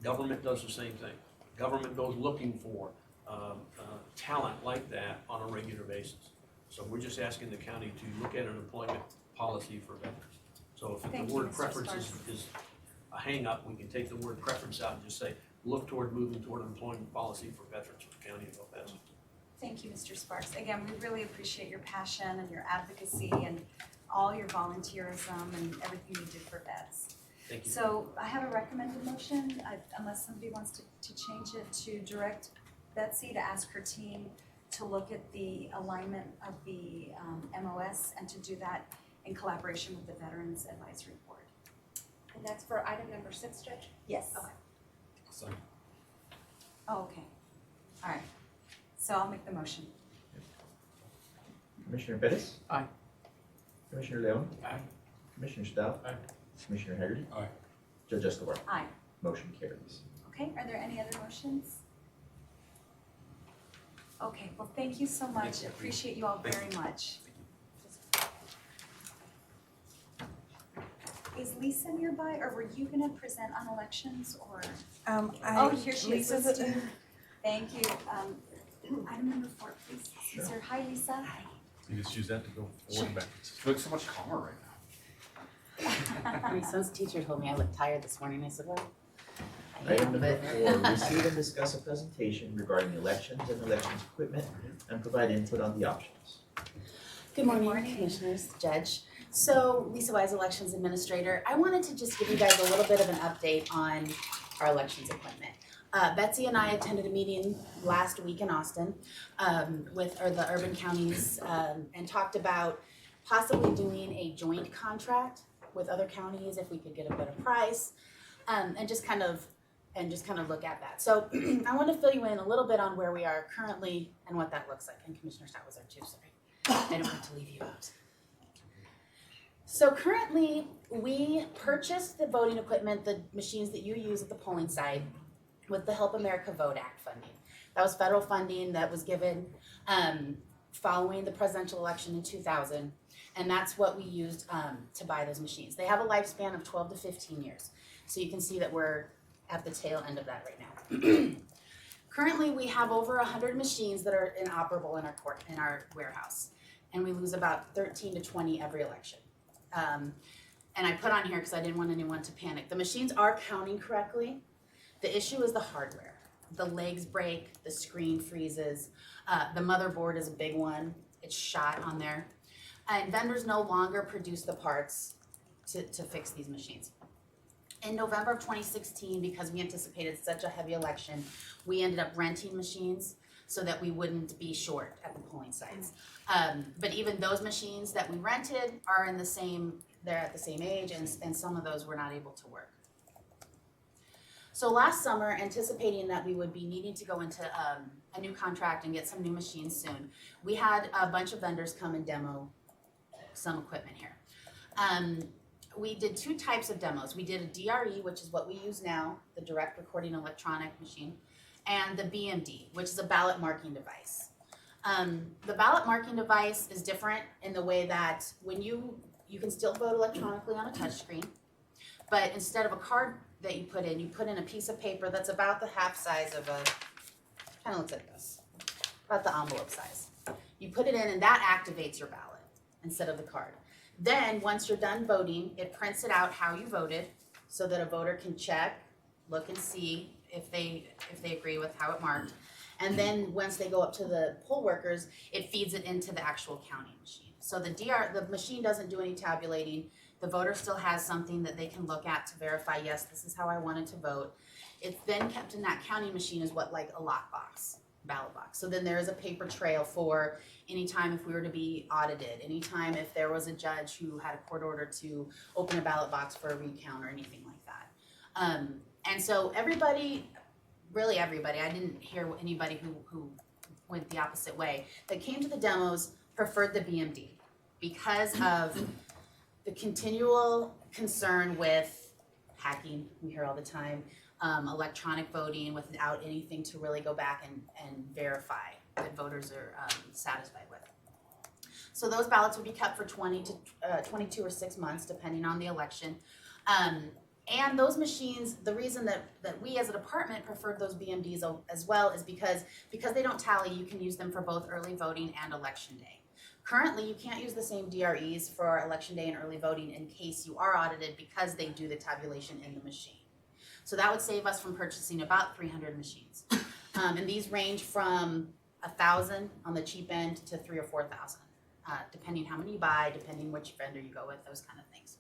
Government does the same thing. Government goes looking for talent like that on a regular basis. So we're just asking the county to look at an employment policy for veterans. So if the word preference is a hang-up, we can take the word preference out and just say, look toward moving toward an employment policy for veterans for the county of El Paso. Thank you, Mr. Sparks. Again, we really appreciate your passion and your advocacy and all your volunteerism and everything you do for vets. Thank you. So I have a recommended motion, unless somebody wants to change it, to direct Betsy to ask her team to look at the alignment of the MOS and to do that in collaboration with the Veterans Advisory Board. And that's for item number 6, Judge? Yes. Okay. Sorry. Oh, okay. All right. So I'll make the motion. Commissioner Bettis? Aye. Commissioner Leon? Aye. Commissioner Stout? Aye. Commissioner Haggerty? Aye. Judge Escobar? Aye. Motion carries. Okay, are there any other motions? Okay, well, thank you so much. Appreciate you all very much. Is Lisa nearby, or were you gonna present on elections, or? Oh, here she is. Lisa's Let's do- Thank you. Item number 4, please. Sir, hi, Lisa. You just use that to go forward and backwards. You look so much calmer right now. My son's teacher told me I looked tired this morning. I said, well, I Item am, number but 4, receive and discuss a presentation regarding elections and elections equipment and provide input on the options. Good morning, Commissioners, Judge. So, Lisa Wise, Elections Administrator. I wanted to just give you guys a little bit of an update on our elections equipment. Betsy and I attended a meeting last week in Austin with the urban counties and talked about possibly doing a joint contract with other counties if we could get a better price, and just kind of look at that. So I want to fill you in a little bit on where we are currently and what that looks like. And Commissioner Stout was there too, sorry. I don't want to leave you out. So currently, we purchased the voting equipment, the machines that you use at the polling site, with the Help America Vote Act funding. That was federal funding that was given following the presidential election in 2000, and that's what we used to buy those machines. They have a lifespan of 12 to 15 years, so you can see that we're at the tail end of that right now. Currently, we have over 100 machines that are inoperable in our warehouse, and we lose about 13 to 20 every election. And I put on here because I didn't want anyone to panic. The machines are counting correctly. The issue is the hardware. The legs break, the screen freezes, the motherboard is a big one. It's shot on there. And vendors no longer produce the parts to fix these machines. In November of 2016, because we anticipated such a heavy election, we ended up renting machines so that we wouldn't be short at the polling sites. But even those machines that we rented are they're at the same age, and some of those were not able to work. So last summer, anticipating that we would be needing to go into a new contract and get some new machines soon, we had a bunch of vendors come and demo some equipment here. We did 2 types of demos. We did a DRE, which is what we use now, the direct recording electronic machine, and the BMD, which is a ballot marking device. The ballot marking device is different in the way that when you can still vote electronically on a touchscreen, but instead of a card that you put in a piece of paper that's about the half size of kind of looks like this, about the envelope size. You put it in and that activates your ballot instead of the card. Then once you're done voting, it prints it out how you voted so that a voter can check, look and see if they agree with how it marked. And then once they go up to the poll workers, it feeds it into the actual counting machine. So the machine doesn't do any tabulating. The voter still has something that they can look at to verify, yes, this is how I wanted to vote. It's then kept in that counting machine as what, like a lockbox, ballot box. So then there is a paper trail for any time if we were to be audited, anytime if there was a judge who had a court order to open a ballot box for a recount or anything like that. And so really everybody, I didn't hear anybody who went the opposite way, that came to the demos preferred the BMD because of the continual concern with hacking, we hear all the time, electronic voting without anything to really go back and verify that voters are satisfied with. So those ballots would be kept for 20 to 22 or 6 months, depending on the election. And those machines, the reason that we as a department preferred those BMDs as well is because they don't tally, you can use them for both early voting and election day. Currently, you can't use the same DREs for election day and early voting in case you are audited because they do the tabulation in the machine. So that would save us from purchasing about 300 machines. And these range from 1,000 on the cheap end to 3,000 or 4,000, depending how many you buy, depending which vendor you go with, those kind of things.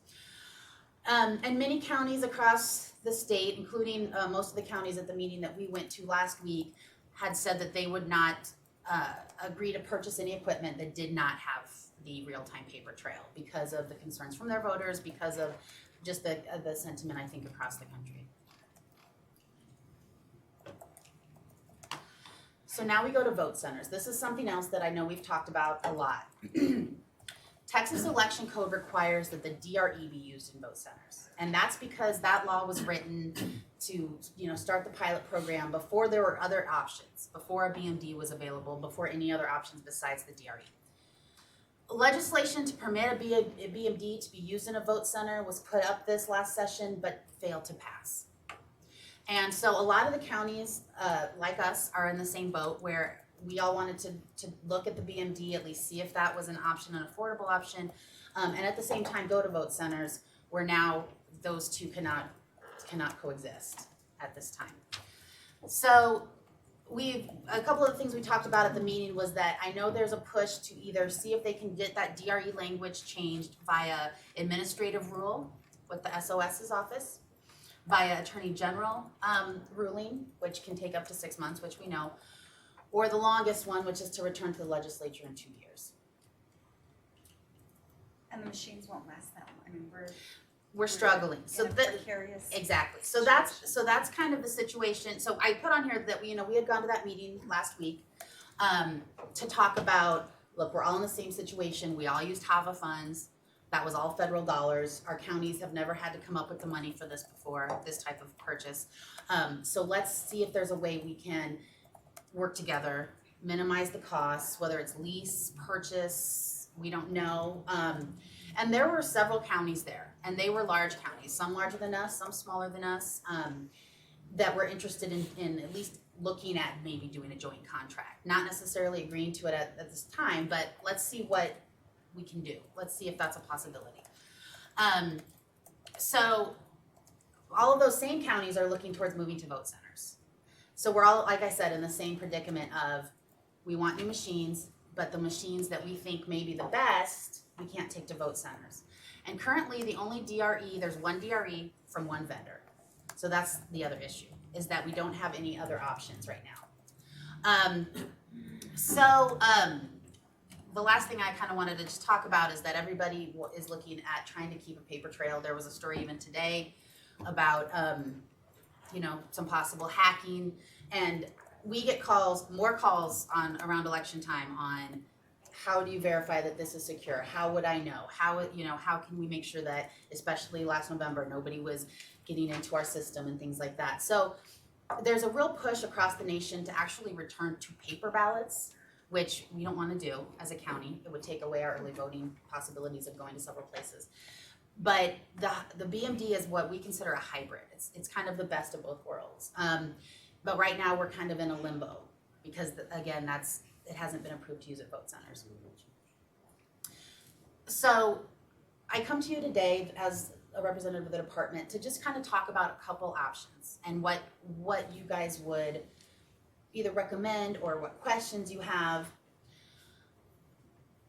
And many counties across the state, including most of the counties at the meeting that we went to last week, had said that they would not agree to purchase any equipment that did not have the real-time paper trail because of the concerns from their voters, because of just the sentiment, I think, across the country. So now we go to vote centers. This is something else that I know we've talked about a lot. Texas election code requires that the DRE be used in vote centers. And that's because that law was written to, start the pilot program before there were other options, before a BMD was available, before any other options besides the DRE. Legislation to permit a BMD to be used in a vote center was put up this last session, but failed to pass. And so a lot of the counties, like us, are in the same boat where we all wanted to look at the BMD, at least see if that was an option, an affordable option, and at the same time go to vote centers where now those two cannot coexist at this time. So a couple of the things we talked about at the meeting was that I know there's a push to either see if they can get that DRE language changed via administrative rule with the SOS's office, via Attorney General ruling, which can take up to 6 months, which we know, or the longest one, which is to return to the legislature in 2 years. And the machines won't last that long. I mean, we're struggling. So precarious. Exactly. So that's kind of the situation. So I put on here that we had gone to that meeting last week to talk about, look, we're all in the same situation. We all used HAVA funds. That was all federal dollars. Our counties have never had to come up with the money for this before, this type of purchase. So let's see if there's a way we can work together, minimize the costs, whether it's lease, purchase, we don't know. And there were several counties there, and they were large counties, some larger than us, some smaller than us, that were interested in at least looking at maybe doing a joint contract. Not necessarily agreeing to it at this time, but let's see what we can do. Let's see if that's a possibility. So all of those same counties are looking towards moving to vote centers. So we're all, like I said, in the same predicament of we want new machines, but the machines that we think may be the best, we can't take to vote centers. And currently the only DRE, there's one DRE from one vendor. So that's the other issue, is that we don't have any other options right now. The last thing I kind of wanted to just talk about is that everybody is looking at trying to keep a paper trail. There was a story even today about, some possible hacking, and we get more calls around election time on how do you verify that this is secure? How would I know? How can we make sure that, especially last November, nobody was getting into our system and things like that. So there's a real push across the nation to actually return to paper ballots, which we don't want to do as a county. It would take away our early voting possibilities of going to several places. But the BMD is what we consider a hybrid. It's kind of the best of both worlds. But right now we're kind of in a limbo because again, it hasn't been approved to use at vote centers. So I come to you today as a representative of the department to just kind of talk about a couple options and what you guys would either recommend or what questions you have.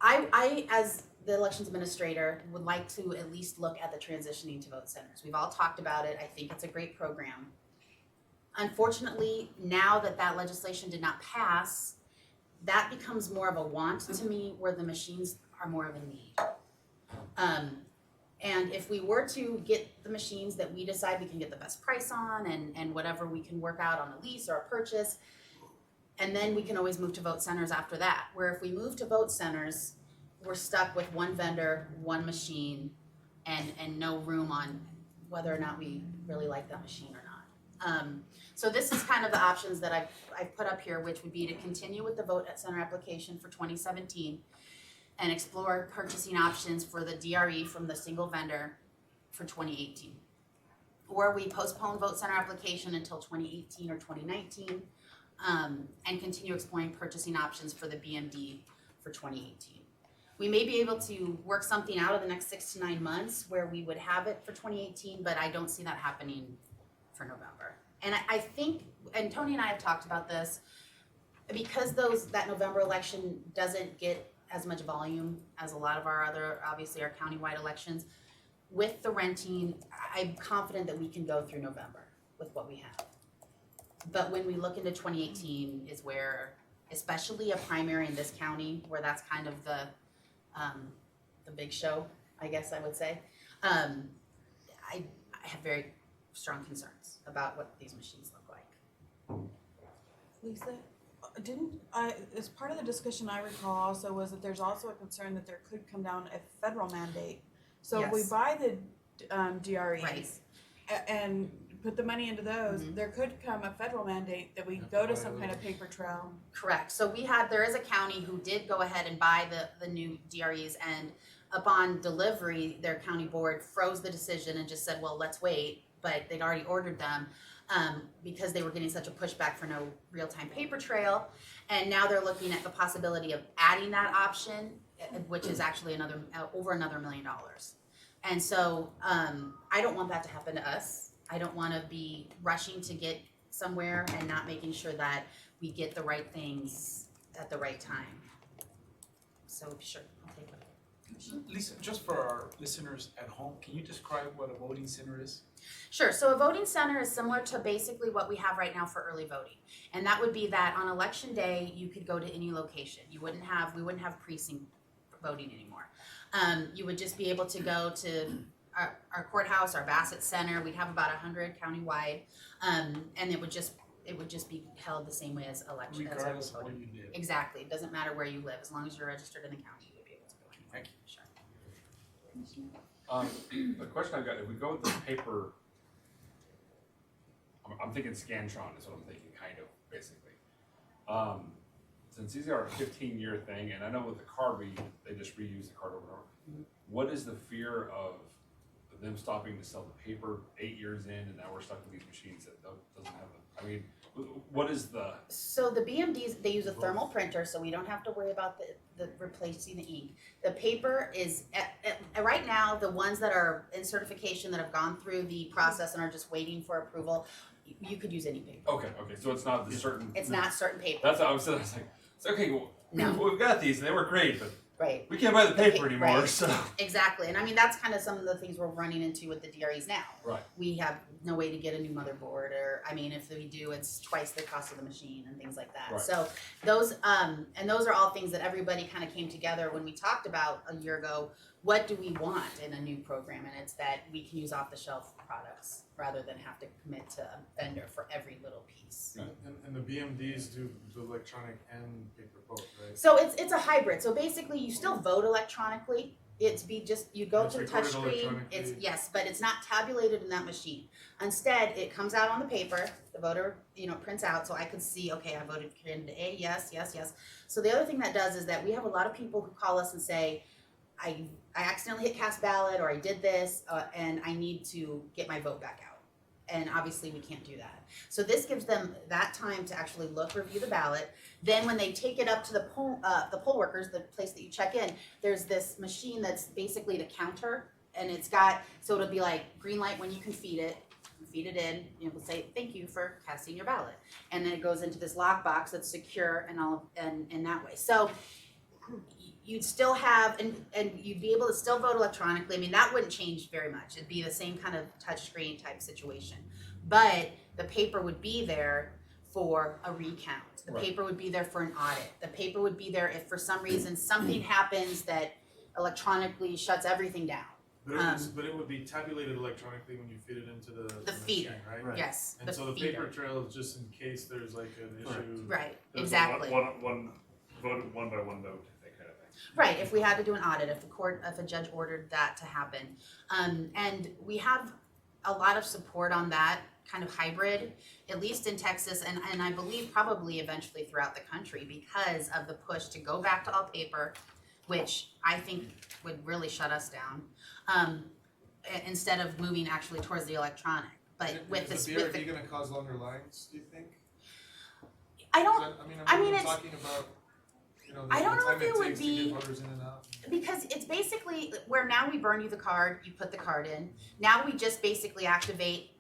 I as the elections administrator would like to at least look at the transitioning to vote centers. We've all talked about it. I think it's a great program. Unfortunately, now that legislation did not pass, that becomes more of a want to me, where the machines are more of a need. And if we were to get the machines that we decide we can get the best price on and whatever we can work out on a lease or a purchase, and then we can always move to vote centers after that. Where if we move to vote centers, we're stuck with one vendor, one machine, and no room on whether or not we really like that machine or not. So this is kind of the options that I've put up here, which would be to continue with the vote center application for 2017 and explore purchasing options for the DRE from the single vendor for 2018. Or we postpone vote center application until 2018 or 2019 and continue exploring purchasing options for the BMD for 2018. We may be able to work something out in the next 6 to 9 months where we would have it for 2018, but I don't see that happening for November. And I think, and Tony and I have talked about this, because that November election doesn't get as much volume as a lot of our other, obviously our countywide elections, with the renting, I'm confident that we can go through November with what we have. But when we look into 2018 is where, especially a primary in this county, where that's kind of the big show, I guess I would say, I have very strong concerns about what these machines look like. Lisa, as part of the discussion I recall also was that there's also a concern that there could come down a federal mandate. So if we Yes. buy the DREs Right. and put the money into those, there could come a federal mandate that we go to some kind of paper trail. Correct. So there is a county who did go ahead and buy the new DREs, and upon delivery, their county board froze the decision and just said, well, let's wait. But they'd already ordered them because they were getting such a pushback for no real-time paper trail. And now they're looking at the possibility of adding that option, which is actually over another $1 million. And so I don't want that to happen to us. I don't want to be rushing to get somewhere and not making sure that we get the right things at the right time. So sure, I'll take it. Lisa, just for our listeners at home, can you describe what a voting center is? Sure. So a voting center is similar to basically what we have right now for early voting. And that would be that on election day, you could go to any location. We wouldn't have precinct voting anymore. You would just be able to go to our courthouse, our Bassett Center. We'd have about 100 countywide, and it would just be held the same way as election. Regardless of where you live. Exactly. It doesn't matter where you live, as long as you're registered in the county, you would be able to go anywhere. Thank you. Sure. The question I've got, if we go with the paper, I'm thinking Scantron is what I'm thinking, kind of, basically. Since these are a 15-year thing, and I know with the card, they just reuse the card over and over. What is the fear of them stopping to sell the paper 8 years in, and now we're stuck with these machines that doesn't have the, I mean, what is the? So the BMDs, they use a thermal printer, so we don't have to worry about the replacing the ink. The paper is, right now, the ones that are in certification that have gone through the process and are just waiting for approval, you could use any paper. Okay, so it's not the certain. It's not certain paper. That's what I was like, it's okay, well, No. we've got these, and they were great, but Right. we can't buy the paper anymore, Right. so. Exactly, and I mean, that's kind of some of the things we're running into with the DREs now. Right. We have no way to get a new motherboard, or, I mean, if we do, it's twice the cost of the machine and things like that. Right. So those are all things that everybody kind of came together when we talked about a year ago, what do we want in a new program? And it's that we can use off-the-shelf products rather than have to commit to a vendor for every little piece. And the BMDs do the electronic and paper both, right? So it's a hybrid. So basically, you still vote electronically. You go It's to the recorded touchscreen. electronically. Yes, but it's not tabulated in that machine. Instead, it comes out on the paper. The voter, prints out, so I could see, okay, I voted candidate A, yes, yes, yes. So the other thing that does is that we have a lot of people who call us and say, I accidentally hit cast ballot, or I did this, and I need to get my vote back out. And obviously we can't do that. So this gives them that time to actually review the ballot. Then when they take it up to the poll workers, the place that you check in, there's this machine that's basically the counter, and so it'll be like green light when you can feed it in, it will say thank you for casting your ballot, and then it goes into this lockbox that's secure and that way. So you'd still have, and you'd be able to still vote electronically. I mean, that wouldn't change very much. It'd be the same kind of touchscreen type situation. But the paper would be there for a recount. The Right. paper would be there for an audit. The paper would be there if for some reason something happens that electronically shuts everything down. But it would be tabulated electronically when you feed it into the feeder, machine, right? yes, And the so the feeder. paper trail is just in case there's like an issue. Right, There's exactly. One voted one by one vote, that kind of thing. Right, if we had to do an audit, if a judge ordered that to happen. And we have a lot of support on that kind of hybrid, at least in Texas, and I believe probably eventually throughout the country, because of the push to go back to all paper, which I think would really shut us down, instead of moving actually towards the electronic. But with Is the BRD gonna cause longer lines, do you think? I don't, I mean, we're it's, talking about, I don't know the if time it would takes to be- get voters in and out. because it's basically where now we burn you the card, you put the card in. Now we just basically activate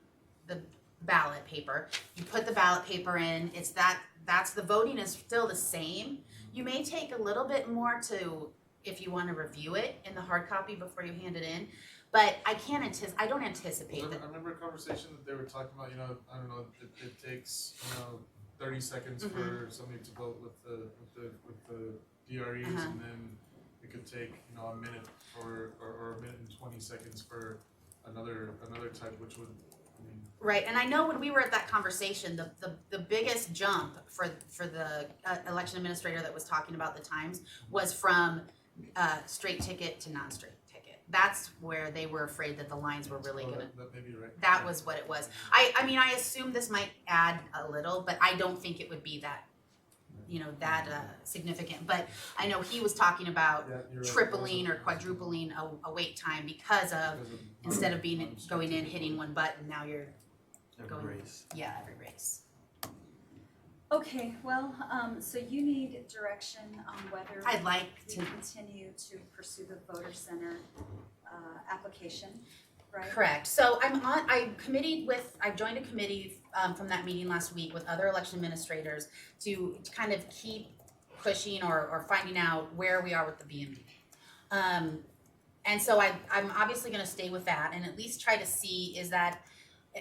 the ballot paper. You put the ballot paper in. That's the voting is still the same. You may take a little bit more if you want to review it in the hard copy before you hand it in. But I don't anticipate that. I remember a conversation that they were talking about, you know, I don't know, it takes, you know, 30 seconds for somebody to vote with the DREs, and then it could take, you know, a minute or a minute and 20 seconds for another type, which would, I mean. Right, and I know when we were at that conversation, the biggest jump for the election administrator that was talking about the times was from straight ticket to non-straight ticket. That's where they were afraid that the lines were really gonna. That may be right. That was what it was. I mean, I assume this might add a little, but I don't think it would be that, you know, that significant. But I know he was talking about tripling or quadrupling a wait time because of instead of going in, hitting one button, now you're going. Race. Yeah, every race. Okay, well, so you need direction on whether I'd like we to continue to pursue the voter center application, right? Correct. So I've joined a committee from that meeting last week with other election administrators to kind of keep pushing or finding out where we are with the BMD. And so I'm obviously going to stay with that and at least try to see is that,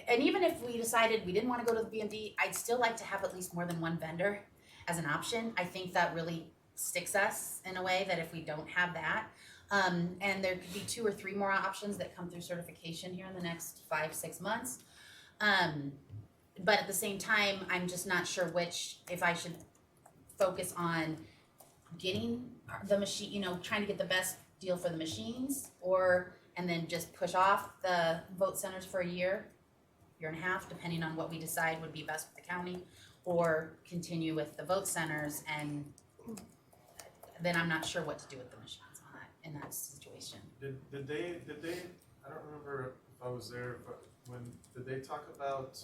and even if we decided we didn't want to go to the BMD, I'd still like to have at least more than one vendor as an option. I think that really sticks us in a way that if we don't have that, and there could be 2 or 3 more options that come through certification here in the next 5-6 months. But at the same time, I'm just not sure if I should focus on getting the machine, you know, trying to get the best deal for the machines, and then just push off the vote centers for a year and a half, depending on what we decide would be best for the county, or continue with the vote centers, and then I'm not sure what to do with the machines in that situation. Did they? I don't remember if I was there, but did they talk about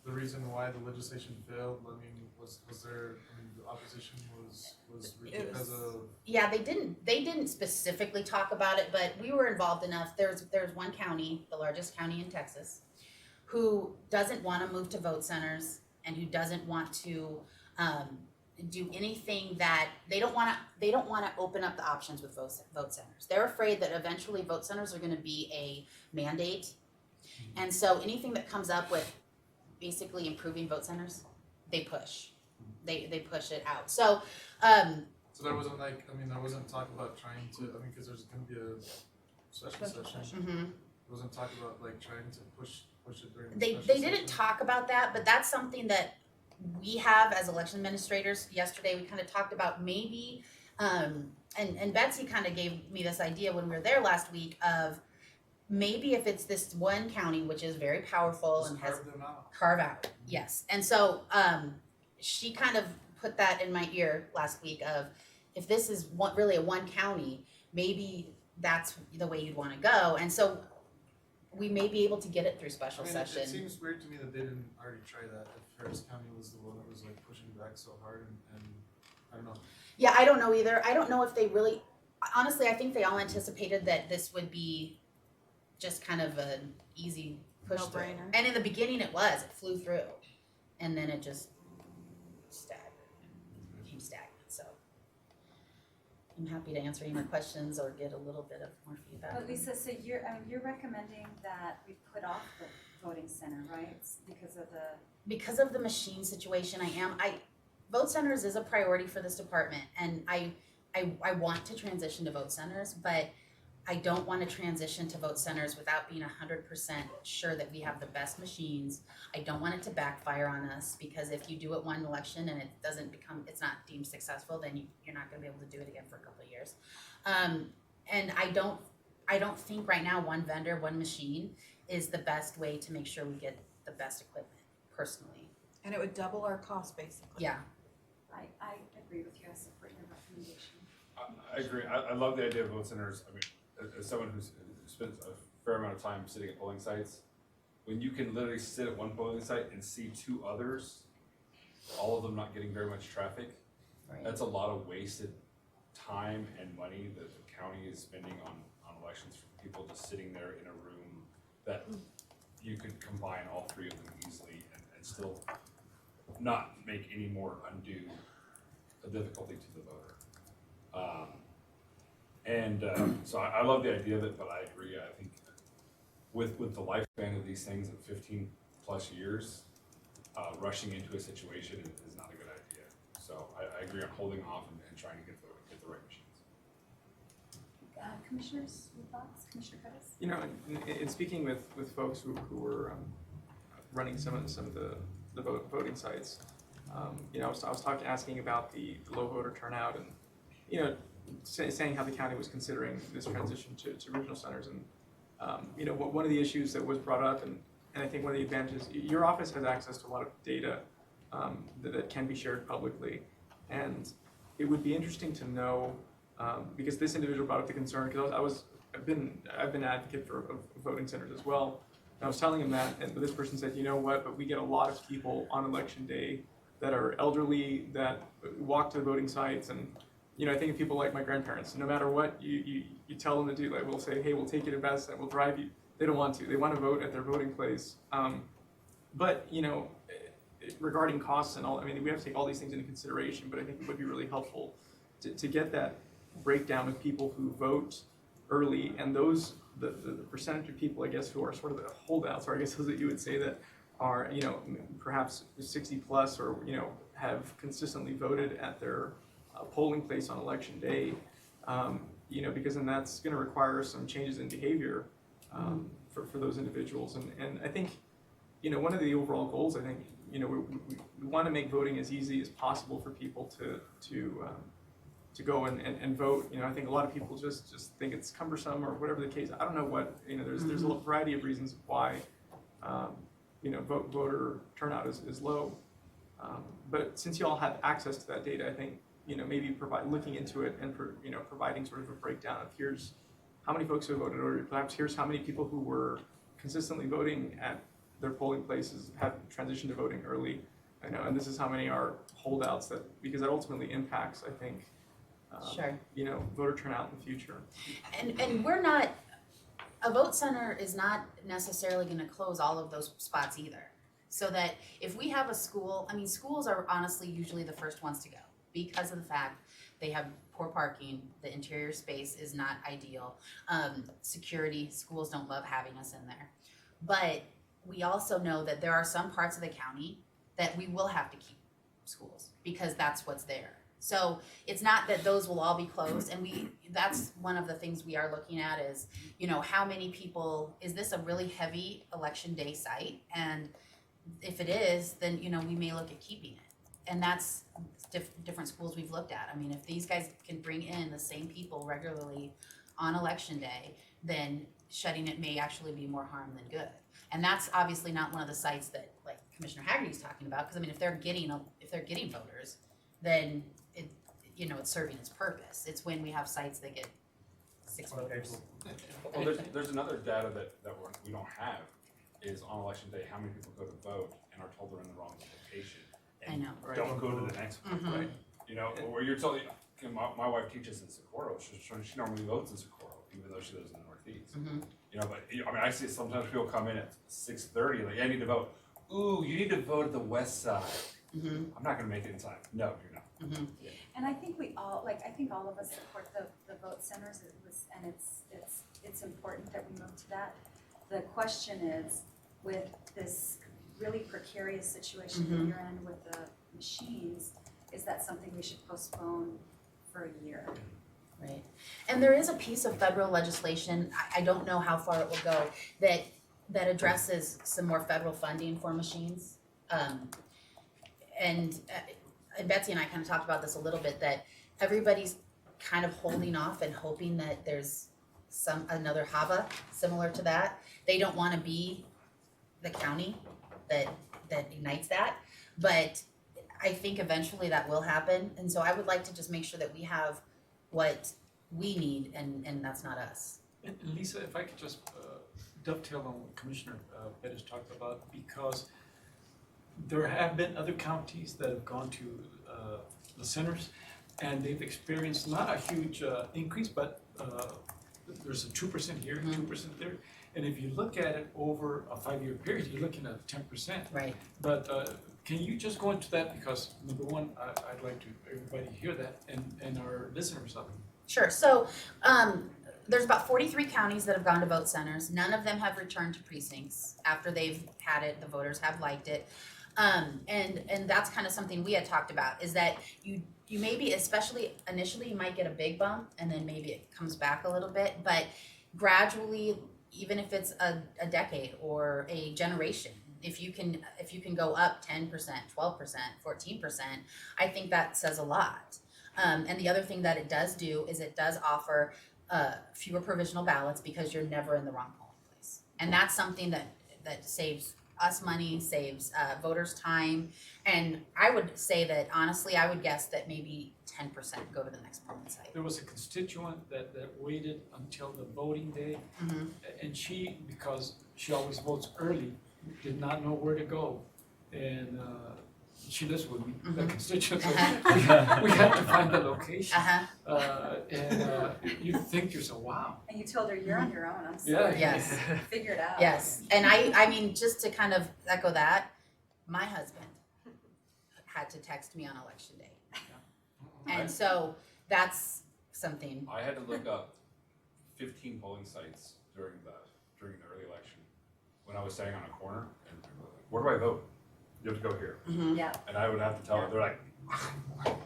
the reason why the legislation failed? I mean, was there? I mean, the opposition was because of. Yeah, they didn't specifically talk about it, but we were involved enough. There's one county, the largest county in Texas, who doesn't want to move to vote centers and who doesn't want to do anything that they don't want to open up the options with vote centers. They're afraid that eventually vote centers are going to be a mandate, and so anything that comes up with basically improving vote centers, they push. They push it out. So. So there wasn't there wasn't talk about trying to. I mean, because there's going to be a special session. Mm-hmm. There wasn't talk about trying to push it during. They didn't talk about that, but that's something that we have as election administrators. Yesterday, we kind of talked about maybe, and Betsy kind of gave me this idea when we were there last week of maybe if it's this one county which is very powerful just and has carve out, yes, and so she kind of put that in my ear last week of if this is really a one county, maybe that's the way you'd want to go, and so we may be able to get it through special session. It seems weird to me that they didn't already try that. If Harris County was the one that was pushing back so hard, and I don't know. Yeah, I don't know either. I don't know if they really. Honestly, I think they all anticipated that this would be just kind of an easy push through. And in the beginning, it flew through, and then it just became stagnant. So I'm happy to answer any more questions or get a little bit of more feedback. But Lisa, so you're recommending that we put off the voting center, right? Because of the machine situation. Vote centers is a priority for this department, and I want to transition to vote centers, but I don't want to transition to vote centers without being 100% sure that we have the best machines. I don't want it to backfire on us, because if you do it one election and it's not deemed successful, then you're not going to be able to do it again for a couple of years. And I don't think right now one vendor, one machine is the best way to make sure we get the best equipment, personally. And it would double our cost, basically. Yeah. I agree with you. I support your recommendation. I agree. I love the idea of vote centers. I mean, as someone who's spent a fair amount of time sitting at polling sites, when you can literally sit at one polling site and see 2 others, all of them not getting very much traffic, that's a lot of wasted time and money that the county is spending on elections for people just sitting there in a room that you could combine all 3 of them easily and still not make any more undue difficulty to the voter. And so I love the idea of it, but I agree. I think with the lifespan of these things of 15 plus years, rushing into a situation is not a good idea. So I agree on holding off and trying to get the right machines. Commissioners, your thoughts? Commissioner Pettis? You know, in speaking with folks who were running some of the voting sites, you know, I was asking about the low voter turnout, and you know, saying how the county was considering this transition to regional centers, and you know, one of the issues that was brought up, and I think one of the advantages, your office has access to a lot of data that can be shared publicly, and it would be interesting to know, because this individual brought up the concern, because I've been an advocate for voting centers as well. And I was telling him that, and this person said, you know what, but we get a lot of people on election day that are elderly, that walk to the voting sites, and you know, I think of people like my grandparents. No matter what you tell them to do, like we'll say, hey, we'll take you to Bass, we'll drive you. They don't want to. They want to vote at their voting place. But you know, regarding costs and all, I mean, we have to take all these things into consideration. But I think it would be really helpful to get that breakdown of people who vote early, and those the percentage of people, I guess, who are sort of the holdouts, or I guess those that you would say that are, you know, perhaps 60 plus, or you know, have consistently voted at their polling place on election day. You know, because then that's going to require some changes in behavior for those individuals, and I think, you know, one of the overall goals, I think, you know, we want to make voting as easy as possible for people to go and vote. You know, I think a lot of people just think it's cumbersome or whatever the case. I don't know what, you know, there's a variety of reasons why, you know, voter turnout is low. But since you all have access to that data, I think, you know, maybe looking into it and, you know, providing sort of a breakdown of here's how many folks who voted, or perhaps here's how many people who were consistently voting at their polling places have transitioned to voting early. I know, and this is how many are holdouts, because that ultimately impacts, I think, Sure. you know, voter turnout in the future. And we're not, a vote center is not necessarily gonna close all of those spots either. So that if we have a school, I mean, schools are honestly usually the first ones to go because of the fact they have poor parking, the interior space is not ideal. Security, schools don't love having us in there. But we also know that there are some parts of the county that we will have to keep schools because that's what's there. So it's not that those will all be closed, and that's one of the things we are looking at is, you know, how many people, is this a really heavy election day site? And if it is, then, you know, we may look at keeping it. And that's different schools we've looked at. I mean, if these guys can bring in the same people regularly on election day, then shutting it may actually be more harm than good. And that's obviously not one of the sites that, like Commissioner Haggerty's talking about, because I mean, if they're getting voters, then it, you know, it's serving its purpose. It's when we have sites that get 6 voters. Well, there's another data that we don't have is on election day how many people go to vote and are told they're in the wrong location. I know. Don't go to the next one, right? You know, where you're told, my wife teaches in Socorro. She normally votes in Socorro, even though she lives in the Northeast. You know, but I mean, I see sometimes people come in at 6:30, like, I need to vote. Ooh, you need to vote at the west side. I'm not going to make it in time. No, you're not. And I think I think all of us support the vote centers. And it's important that we move to that. The question is, with this really precarious situation that you're in with the machines, is that something we should postpone for a year? Right. And there is a piece of federal legislation, I don't know how far it will go, that addresses some more federal funding for machines. And Betsy and I kind of talked about this a little bit, that everybody's kind of holding off and hoping that there's another HAVA similar to that. They don't want to be the county that ignites that, but I think eventually that will happen. And so I would like to just make sure that we have what we need, and that's not us. And Lisa, if I could just dovetail on what Commissioner Pettis talked about, because there have been other counties that have gone to the centers, and they've experienced not a huge increase, but there's a 2% here, 2% there. And if you look at it over a 5-year period, you're looking at 10%. Right. But can you just go into that? Because number one, I'd like to everybody hear that, and our listeners Sure. So there's about 43 counties that have gone to vote centers. None of them have returned to precincts after they've had it. The voters have liked it. And that's kind of something we had talked about, is that you maybe, especially initially, you might get a big bump and then maybe it comes back a little bit, but gradually, even if it's a decade or a generation, if you can go up 10%, 12%, 14%, I think that says a lot. And the other thing that it does do is it does offer fewer provisional ballots because you're never in the wrong polling place. And that's something that saves us money, saves voters time. And I would say that, honestly, I would guess that maybe 10% go to the next polling site. There was a constituent that waited until the voting day, and she, because she always votes early, did not know where to go. And she lives with me, the constituent, so we had to find the location. And you think to yourself, wow. And you told her you're on your own, I'm Yeah. sorry. Yes. Figure it out. Yes. And I mean, just to kind of echo that, my husband had to text me on election day. And so that's something. I had to look up 15 polling sites during the early election when I was standing on a corner. And where do I vote? You have to go here. Yeah. And I would have to tell them. They're like,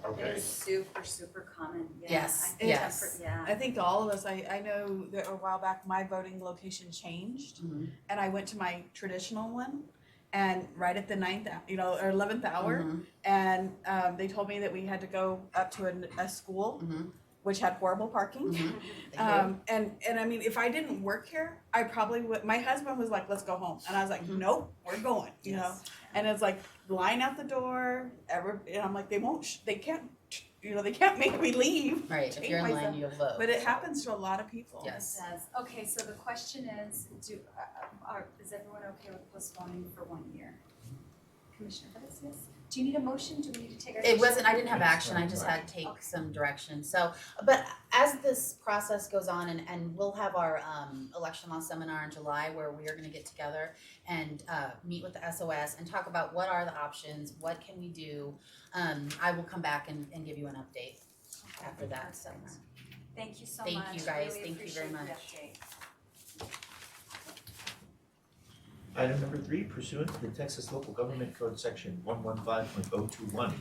okay. It's super, super common. Yeah. Yes. I think Yes. yeah. I think to all of us, I know that a while back my voting location changed, and I went to my traditional one, and right at the 9th, or 11th hour, and they told me that we had to go up to a school, which had horrible parking. And I mean, if I didn't work here, I probably would. My husband was like, "Let's go home," and I was like, "Nope, we're going." You know, and it's like line out the door. And I'm like, they can't. They can't make me leave. Right. If you're in line, you'll vote. But it happens to a lot of people. Yes. It does. Okay, so the question is, is everyone okay with postponing for 1 year? Commissioner Pettis, yes? Do you need a motion? Do we need to take action? It wasn't, I didn't have action, I just had to take some direction. So, but as this process goes on, and we'll have our election law seminar in July where we are gonna get together and meet with the SOS and talk about what are the options, what can we do. I will come back and give you an update after that, so. Thank you so much. Thank you guys, Really thank you very appreciate the much. update. Item number 3, pursuant to the Texas Local Government Code Section 115.021,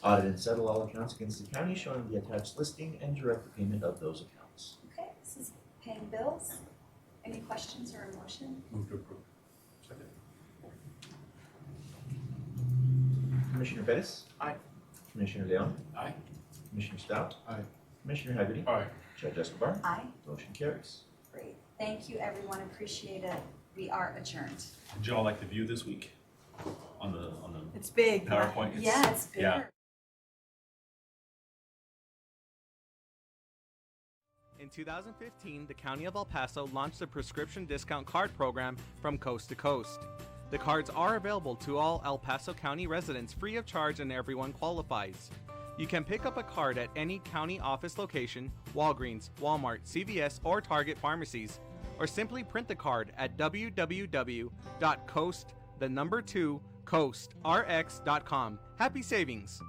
audit and settle all accounts against the county showing the attached listing and direct the payment of those accounts. Okay, this is paying bills. Any questions or a motion? Move to approve. Second. Commissioner Bettis? Aye. Commissioner Leon? Aye. Commissioner Stout? Aye. Commissioner Haggerty? Aye. Judge Escobar? Aye. Motion carries. Great. Thank you, everyone. Appreciate it. We are adjourned. Would y'all like the view this week on the It's big. PowerPoint? Yeah, it's bigger. Yeah. In 2015, the County of El Paso launched the prescription discount card program from coast to coast. The cards are available to all El Paso County residents free of charge and everyone qualifies. You can pick up a card at any county office location, Walgreens, Walmart, CVS, or Target pharmacies, or simply print the card at www.coastrx.com. Happy savings!